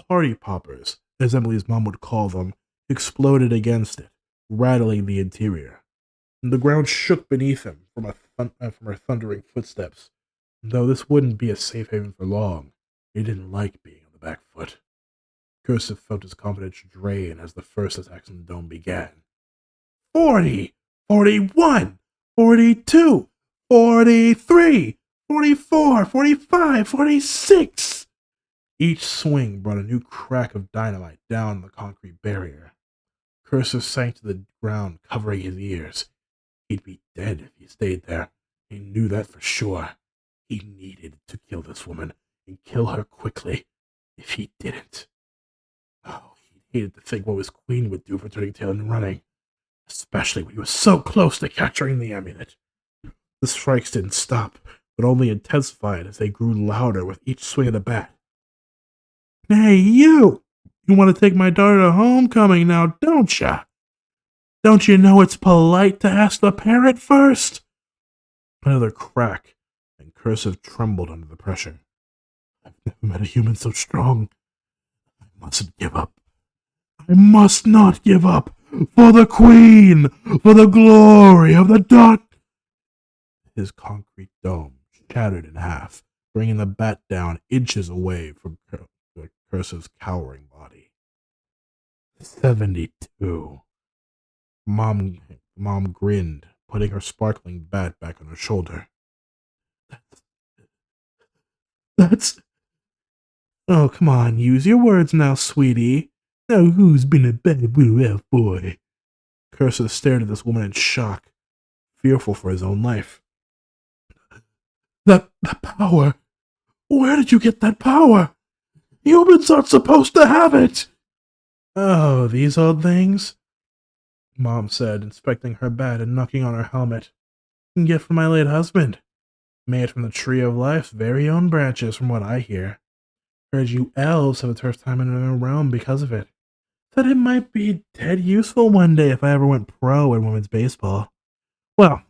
party poppers, as Emily's mom would call them, exploded against it, rattling the interior. And the ground shook beneath him from her thundering footsteps. Though this wouldn't be a safe haven for long, he didn't like being on the back foot. Cursive felt his confidence drain as the first attacks on the dome began. 40, 41, 42, 43, 44, 45, 46. Each swing brought a new crack of dynamite down the concrete barrier. Cursive sank to the ground, covering his ears. He'd be dead if he stayed there. He knew that for sure. He needed to kill this woman and kill her quickly. If he didn't... Oh, he hated to think what his queen would do for turning tail and running, especially when he was so close to capturing the amulet. The strikes didn't stop, but only intensified as they grew louder with each swing of the bat. Hey, you! You want to take my daughter to homecoming now, don't ya? Don't you know it's polite to ask the parent first? Another crack, and Cursive trembled under the pressure. I've never met a human so strong. I mustn't give up. I must not give up. For the Queen! For the glory of the dark... His concrete dome shattered in half, bringing the bat down inches away from Cursive's cowering body. 72. Mom grinned, putting her sparkling bat back on her shoulder. That's... Oh, come on, use your words now, sweetie. Now who's been a bad blue elf boy? Cursive stared at this woman in shock, fearful for his own life. That power! Where did you get that power? Humans aren't supposed to have it! Oh, these old things? Mom said, inspecting her bat and knocking on her helmet. Gift from my late husband. Made from the Tree of Life's very own branches, from what I hear. Heard you elves have a tough time in our realm because of it. Thought it might be dead useful one day if I ever went pro in women's baseball. Well,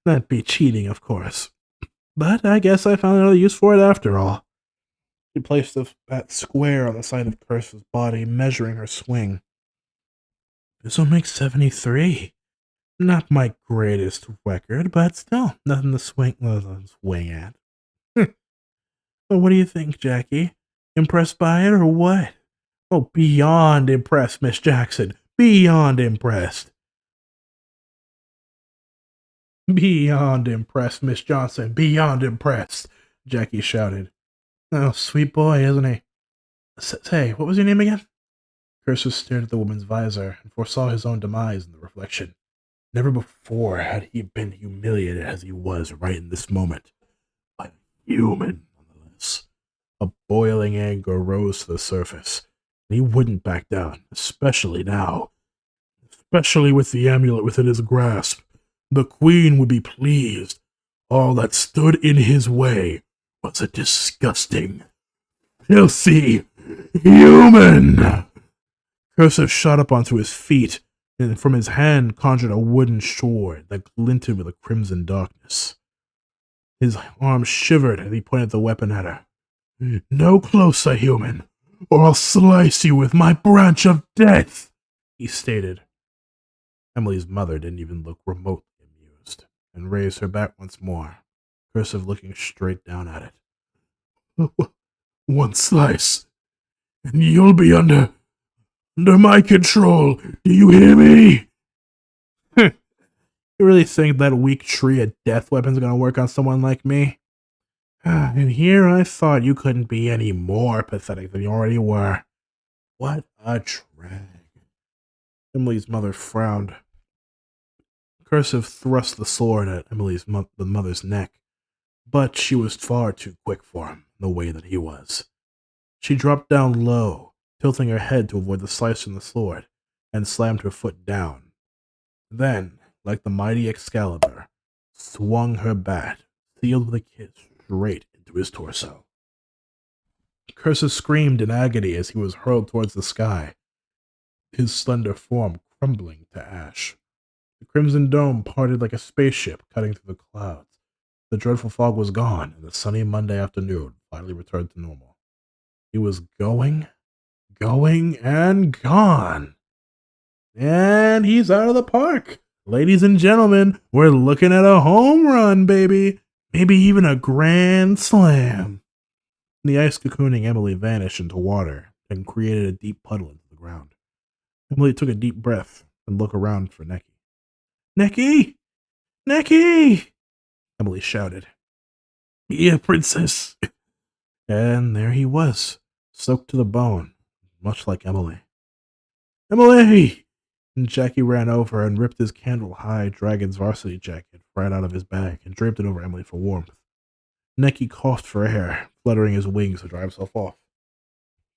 that'd be cheating, of course. But I guess I found another use for it after all. She placed the bat square on the side of Cursive's body, measuring her swing. This'll make 73. Not my greatest record, but still nothing to swing at. But what do you think, Jackie? Impressed by it or what? Oh, beyond impressed, Miss Jackson. Beyond impressed. Beyond impressed, Miss Johnson. Beyond impressed, Jackie shouted. Oh, sweet boy, isn't he? Say, what was your name again? Cursor stared at the woman's visor and foresaw his own demise in the reflection. Never before had he been humiliated as he was right in this moment. By a human, nonetheless. A boiling anger rose to the surface, and he wouldn't back down, especially now. Especially with the amulet within his grasp. The queen would be pleased. All that stood in his way was a disgusting, filthy human. Cursive shot up onto his feet, and from his hand conjured a wooden sword that glinted with a crimson darkness. His arm shivered as he pointed the weapon at her. No closer, human, or I'll slice you with my branch of death, he stated. Emily's mother didn't even look remotely amused, and raised her bat once more, Cursive looking straight down at it. One slice, and you'll be under my control. Do you hear me? You really think that weak tree of death weapon's gonna work on someone like me? And here I thought you couldn't be any more pathetic than you already were. What a drag. Emily's mother frowned. Cursive thrust the sword at the mother's neck, but she was far too quick for him, the way that he was. She dropped down low, tilting her head to avoid the slice from the sword, and slammed her foot down. Then, like the mighty Excalibur, swung her bat, sealed with a kiss, straight into his torso. Cursus screamed in agony as he was hurled towards the sky, his slender form crumbling to ash. The crimson dome parted like a spaceship cutting through the clouds. The dreadful fog was gone, and the sunny Monday afternoon finally returned to normal. He was going, and gone. And he's out of the park. Ladies and gentlemen, we're looking at a home run, baby. Maybe even a grand slam. The ice cocooning Emily vanished into water and created a deep puddle into the ground. Emily took a deep breath and looked around for Necky. Necky! Necky! Emily shouted. Yeah, princess. And there he was, soaked to the bone, much like Emily. Emily! And Jackie ran over and ripped his candle-high dragon's varsity jacket right out of his bag and draped it over Emily for warmth. Necky coughed for air, fluttering his wings to dry himself off.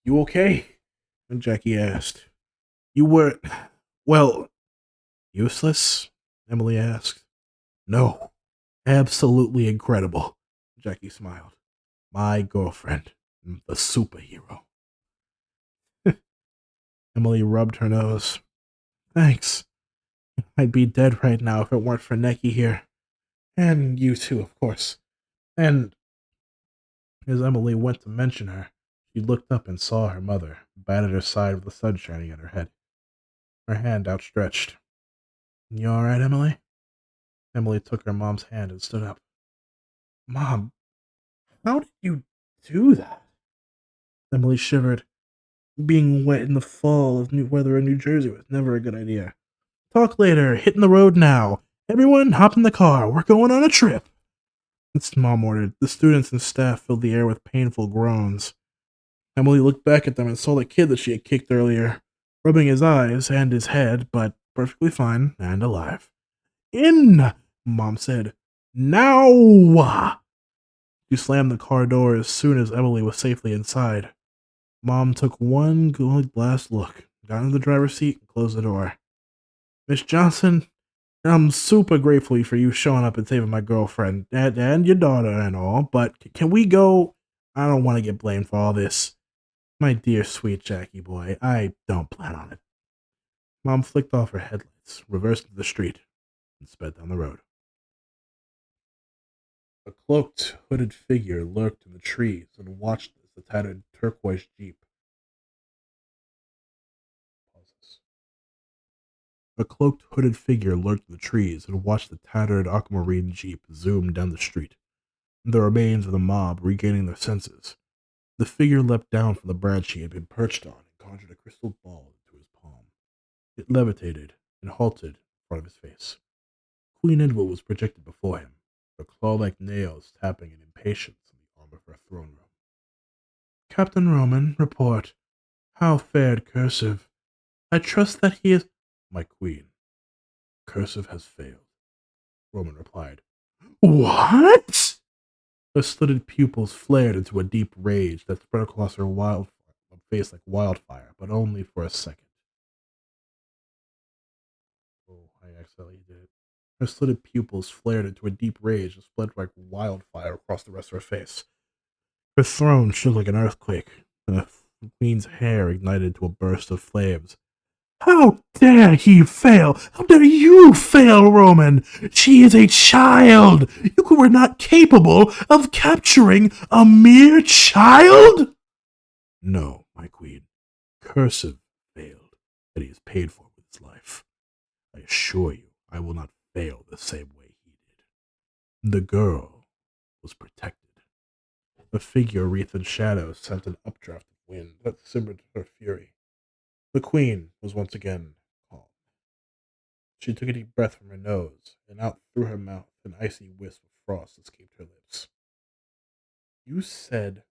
You okay? And Jackie asked. You were, well, useless? Emily asked. No, absolutely incredible, Jackie smiled. My girlfriend, the superhero. Emily rubbed her nose. Thanks. I'd be dead right now if it weren't for Necky here. And you too, of course. And as Emily went to mention her, she looked up and saw her mother, bat at her side with the sun shining on her head, her hand outstretched. You all right, Emily? Emily took her mom's hand and stood up. Mom, how did you do that? Emily shivered. Being wet in the fall of new weather in New Jersey was never a good idea. Talk later. Hitting the road now. Everyone, hop in the car. We're going on a trip. Its mom ordered. The students and staff filled the air with painful groans. Emily looked back at them and saw the kid that she had kicked earlier, rubbing his eyes and his head, but perfectly fine and alive. In, Mom said. Now! She slammed the car door as soon as Emily was safely inside. Mom took one good last look, got into the driver's seat, and closed the door. Miss Johnson, I'm super grateful for you showing up and saving my girlfriend and your daughter and all, but can we go? I don't want to get blamed for all this. My dear sweet Jackie boy, I don't plan on it. Mom flicked off her headlights, reversed into the street, and sped down the road. A cloaked, hooded figure lurked in the trees and watched as the tattered turquoise Jeep pauses. A cloaked, hooded figure lurked in the trees and watched the tattered aquamarine jeep zoom down the street, the remains of the mob regaining their senses. The figure leapt down from the branch he had been perched on and conjured a crystal ball into his palm. It levitated and halted in front of his face. Queen Edward was projected before him, her claw-like nails tapping in impatience on the arm of her throne room. Captain Roman, report. How fared Cursive? I trust that he is— My queen, Cursive has failed, Roman replied. What? Her slitted pupils flared into a deep rage that spread across her face like wildfire, but only for a second. Oh, I accidentally did it. Her slitted pupils flared into a deep rage that spread like wildfire across the rest of her face. Her throne shook like an earthquake, and the queen's hair ignited into a burst of flames. How dare he fail? How dare you fail, Roman? She is a child. You were not capable of capturing a mere child? No, my queen. Cursive failed, that he is paid for with his life. I assure you, I will not fail the same way he did. The girl was protected. The figure wreathed in shadow sent an updraft of wind that simmered her fury. The queen was once again calm. She took a deep breath from her nose, and out through her mouth an icy wisp of frost escaped her lips. You said—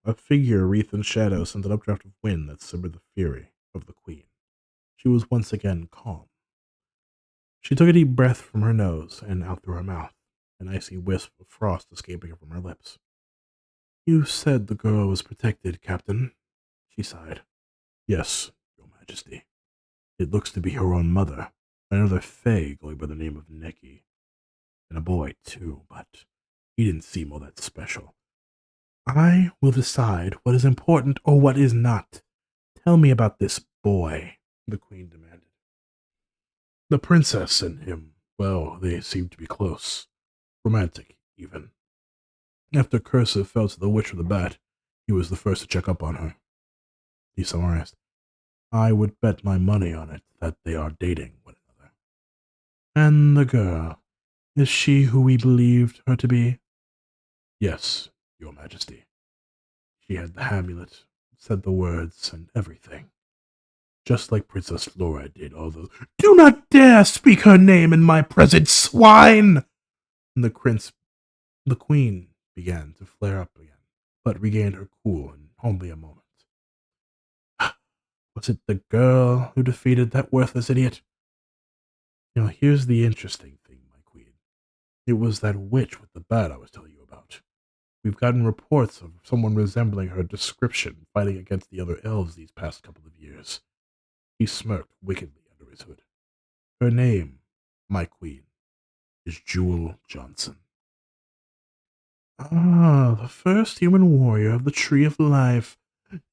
A figure wreathed in shadow sent an updraft of wind that simmered the fury of the queen. She was once again calm. She took a deep breath from her nose and out through her mouth, an icy wisp of frost escaping from her lips. You said the girl was protected, Captain, she sighed. Yes, Your Majesty. It looks to be her own mother, another Fae going by the name of Neki. And a boy, too, but he didn't seem all that special. I will decide what is important or what is not. Tell me about this boy, the queen demanded. The princess and him, well, they seemed to be close. Romantic, even. After Cursive fell to the Witch of the Bat, he was the first to check up on her. He summarized. I would bet my money on it that they are dating one another. And the girl, is she who we believed her to be? Yes, Your Majesty. She had the amulet, said the words, and everything. Just like Princess Flora did all those— Do not dare speak her name in my presence, swine! And the queen began to flare up again, but regained her cool in only a moment. Was it the girl who defeated that worthless idiot? Here's the interesting thing, my queen. It was that witch with the bat I was telling you about. We've gotten reports of someone resembling her description fighting against the other elves these past couple of years. He smirked wickedly under his hood. Her name, my queen, is Jewel Johnson. Ah, the first human warrior of the Tree of Life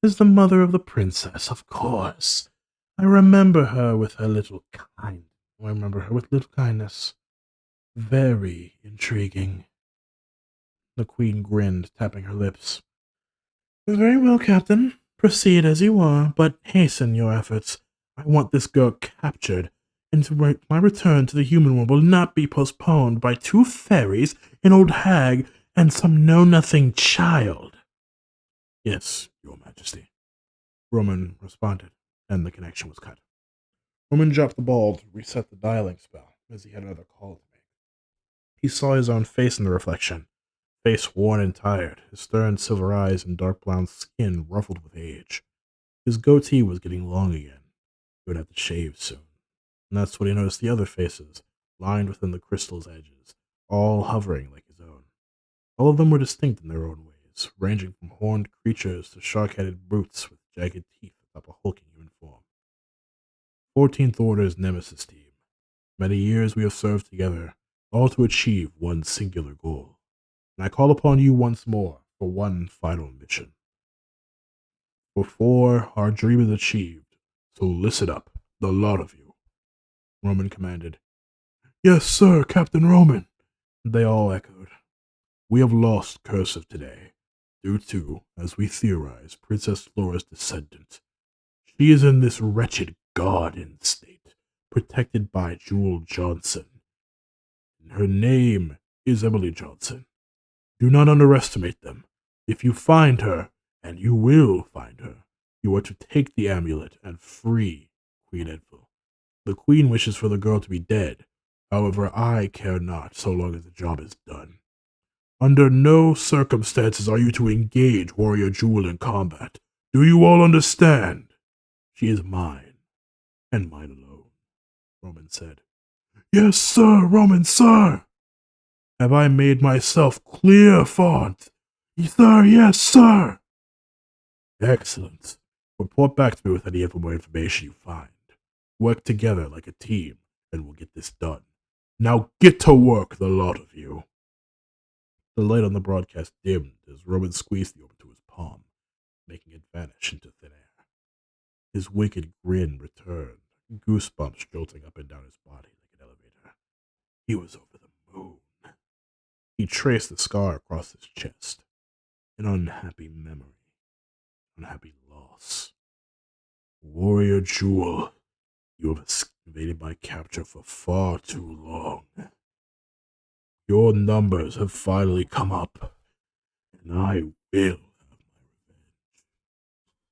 is the mother of the princess, of course. I remember her with little kindness. Very intriguing. The queen grinned, tapping her lips. Very well, Captain. Proceed as you are, but hasten your efforts. I want this girl captured, and my return to the human world will not be postponed by two fairies, an old hag, and some know-nothing child. Yes, Your Majesty. Roman responded, and the connection was cut. Roman dropped the ball to reset the dialing spell, as he had another call to make. He saw his own face in the reflection, face worn and tired, his stern silver eyes and dark brown skin ruffled with age. His goatee was getting long again. He would have to shave soon. And that's when he noticed the other faces, lined within the crystal's edges, all hovering like his own. All of them were distinct in their own ways, ranging from horned creatures to shark-headed brutes with jagged teeth atop a hulking human form. 14th Order's Nemesis team. Many years we have served together, all to achieve one singular goal. And I call upon you once more for one final mission. Before our dream is achieved, so listen up, the lot of you, Roman commanded. Yes, sir, Captain Roman, they all echoed. We have lost Cursive today, due to, as we theorize, Princess Flora's descendant. She is in this wretched garden state, protected by Jewel Johnson. Her name is Emily Johnson. Do not underestimate them. If you find her, and you will find her, you are to take the amulet and free Queen Edville. The Queen wishes for the girl to be dead. However, I care not so long as the job is done. Under no circumstances are you to engage Warrior Jewel in combat. Do you all understand? She is mine, and mine alone, Roman said. Yes, sir, Roman, sir. Have I made myself clear, Font? Sir, yes, sir. Excellent. Report back to me with any more information you find. Work together like a team, and we'll get this done. Now get to work, the lot of you. The light on the broadcast dimmed as Roman squeezed the orb to his palm, making it vanish into thin air. His wicked grin returned, goosebumps jolting up and down his body like an elevator. He was over the moon. He traced the scar across his chest. An unhappy memory. Unhappy loss. Warrior Jewel, you have evaded my capture for far too long. Your numbers have finally come up, and I will have my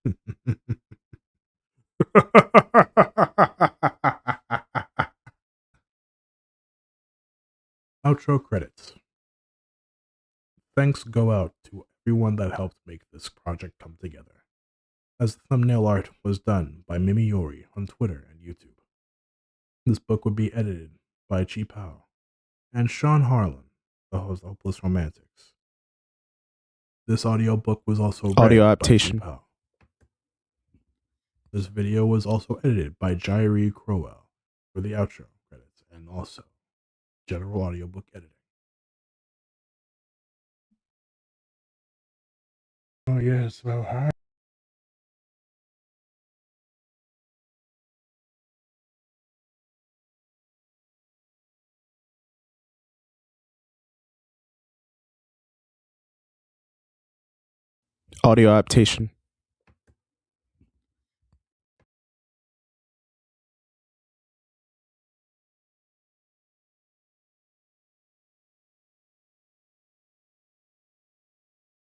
revenge. Outro credits. Thanks go out to everyone that helped make this project come together, as the thumbnail art was done by Mimi Yori on Twitter and YouTube. This book would be edited by Chi Pao and Sean Harlan, the host of Hopeless Romantics. This audiobook was also read Adaptation. by Chi Pao. This video was also edited by Jairi Crowell for the outro credits and also general audiobook editing. Oh yes, well hi. Audio adaptation.